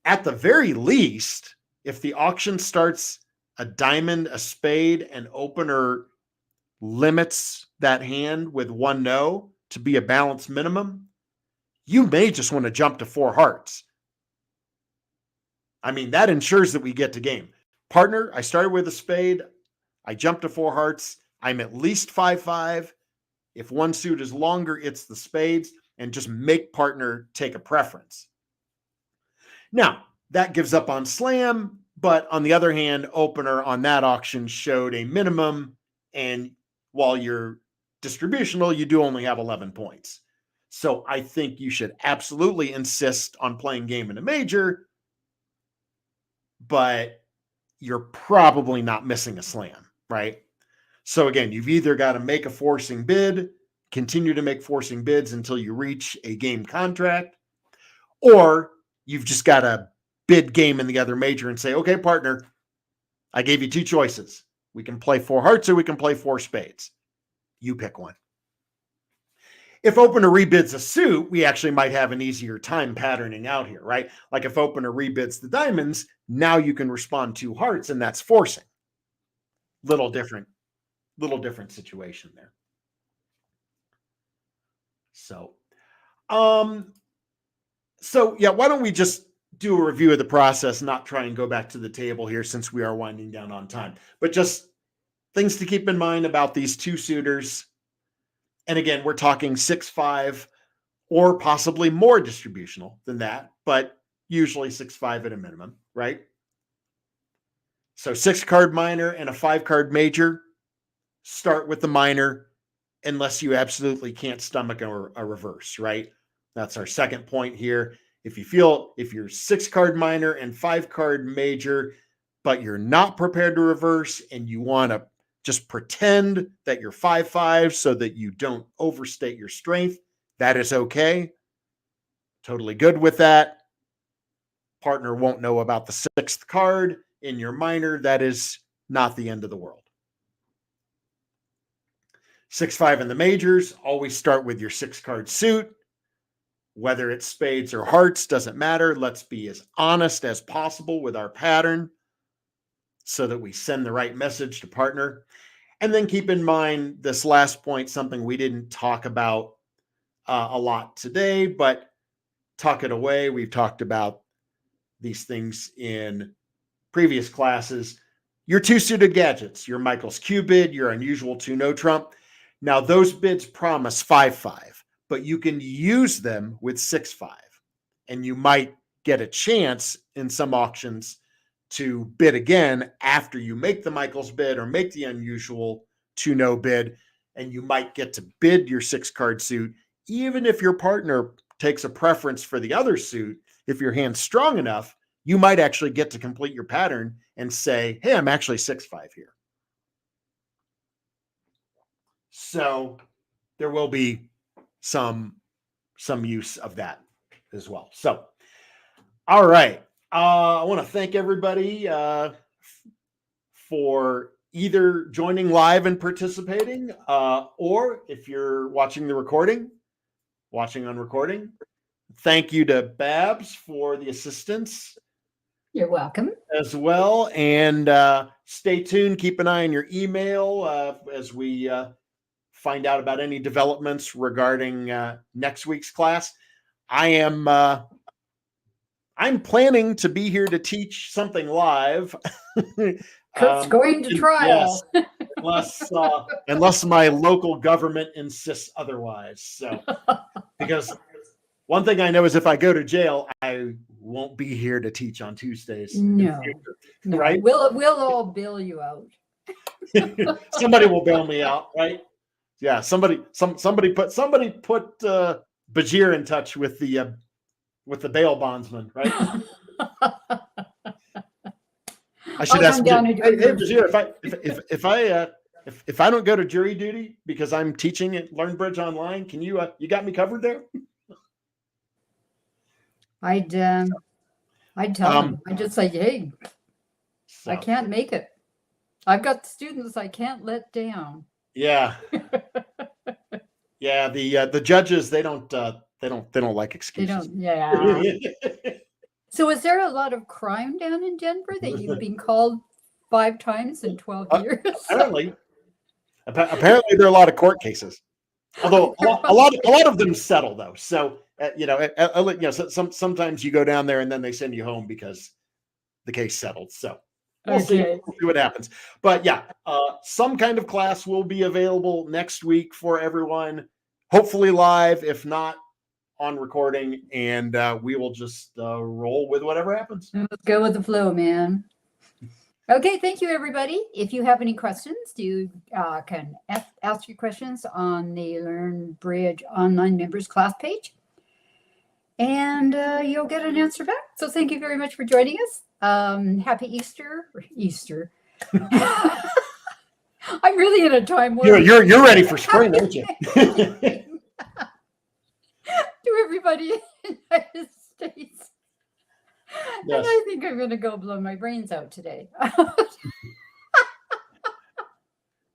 At the very least, if the auction starts a diamond, a spade, and opener limits that hand with 1 no to be a balanced minimum, you may just want to jump to 4 hearts. I mean, that ensures that we get to game. Partner, I started with a spade. I jumped to 4 hearts. I'm at least 5-5. If one suit is longer, it's the spades, and just make partner take a preference. Now, that gives up on slam, but on the other hand, opener on that auction showed a minimum, and while you're distributional, you do only have 11 points. So I think you should absolutely insist on playing game in a major, but you're probably not missing a slam, right? So again, you've either got to make a forcing bid, continue to make forcing bids until you reach a game contract, or you've just got to bid game in the other major and say, okay, partner, I gave you 2 choices. We can play 4 hearts or we can play 4 spades. You pick one. If opener rebids a suit, we actually might have an easier time patterning out here, right? Like if opener rebids the diamonds, now you can respond 2 hearts, and that's forcing. Little different situation there. So yeah, why don't we just do a review of the process, not try and go back to the table here since we are winding down on time, but just things to keep in mind about these 2 suitors. And again, we're talking 6-5 or possibly more distributional than that, but usually 6-5 at a minimum, right? So 6-card minor and a 5-card major, start with the minor unless you absolutely can't stomach a reverse, right? That's our second point here. If you're 6-card minor and 5-card major, but you're not prepared to reverse and you want to just pretend that you're 5-5 so that you don't overstate your strength, that is okay. Totally good with that. Partner won't know about the 6th card in your minor. That is not the end of the world. 6-5 in the majors, always start with your 6-card suit. Whether it's spades or hearts, doesn't matter. Let's be as honest as possible with our pattern so that we send the right message to partner. And then keep in mind this last point, something we didn't talk about a lot today, but tuck it away. We've talked about these things in previous classes. Your 2 suited gadgets, your Michael's Q bid, your unusual 2 no trump. Now those bids promise 5-5, but you can use them with 6-5, and you might get a chance in some auctions to bid again after you make the Michael's bid or make the unusual 2 no bid, and you might get to bid your 6-card suit, even if your partner takes a preference for the other suit. If your hand's strong enough, you might actually get to complete your pattern and say, hey, I'm actually 6-5 here. So there will be some use of that as well. So, all right. I want to thank everybody for either joining live and participating, or if you're watching the recording, watching on recording. Thank you to Babs for the assistance. You're welcome. As well. And stay tuned. Keep an eye on your email as we find out about any developments regarding next week's class. I'm planning to be here to teach something live. Kurt's going to trial. Yes, unless my local government insists otherwise. So, because one thing I know is if I go to jail, I won't be here to teach on Tuesdays. No, right? We'll all bail you out. Somebody will bail me out, right? Yeah, somebody put Bajir in touch with the bail bondsman, right? I should ask Bajir, hey, Bajir, if I don't go to jury duty because I'm teaching at LearnBridge Online, can you got me covered there? I'd tell him. I'd just say, hey, So, I can't make it. I've got students I can't let down. Yeah. Yeah, the judges, they don't like They excuses. don't. Yeah. So is there a lot of crime down in Denver that you've been called 5 times in 12 years? Apparently, apparently there are a lot of court cases. Although a lot of them settle though. So sometimes you go down there and then they send you home because the case settled. So we'll see. Okay. We'll see what happens. But yeah, some kind of class will be available next week for everyone. Hopefully live, if not on recording, and we will just roll with whatever happens. Let's go with the flow, man. Okay, thank you, everybody. If you have any questions, you can ask your questions on the Learn Bridge online members class page, and you'll get an answer back. So thank you very much for joining us. Happy Easter. Easter. I'm really in a time where You're ready for spring, aren't you? To everybody in the United States. Yes. And I think I'm going to go blow my brains out today.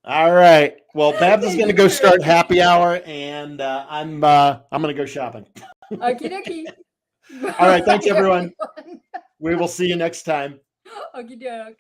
All right. Well, Babs is going to go start happy hour, and I'm going to go shopping. Okie dokie. All right. Thanks, everyone. We will see you next time. Okie doke.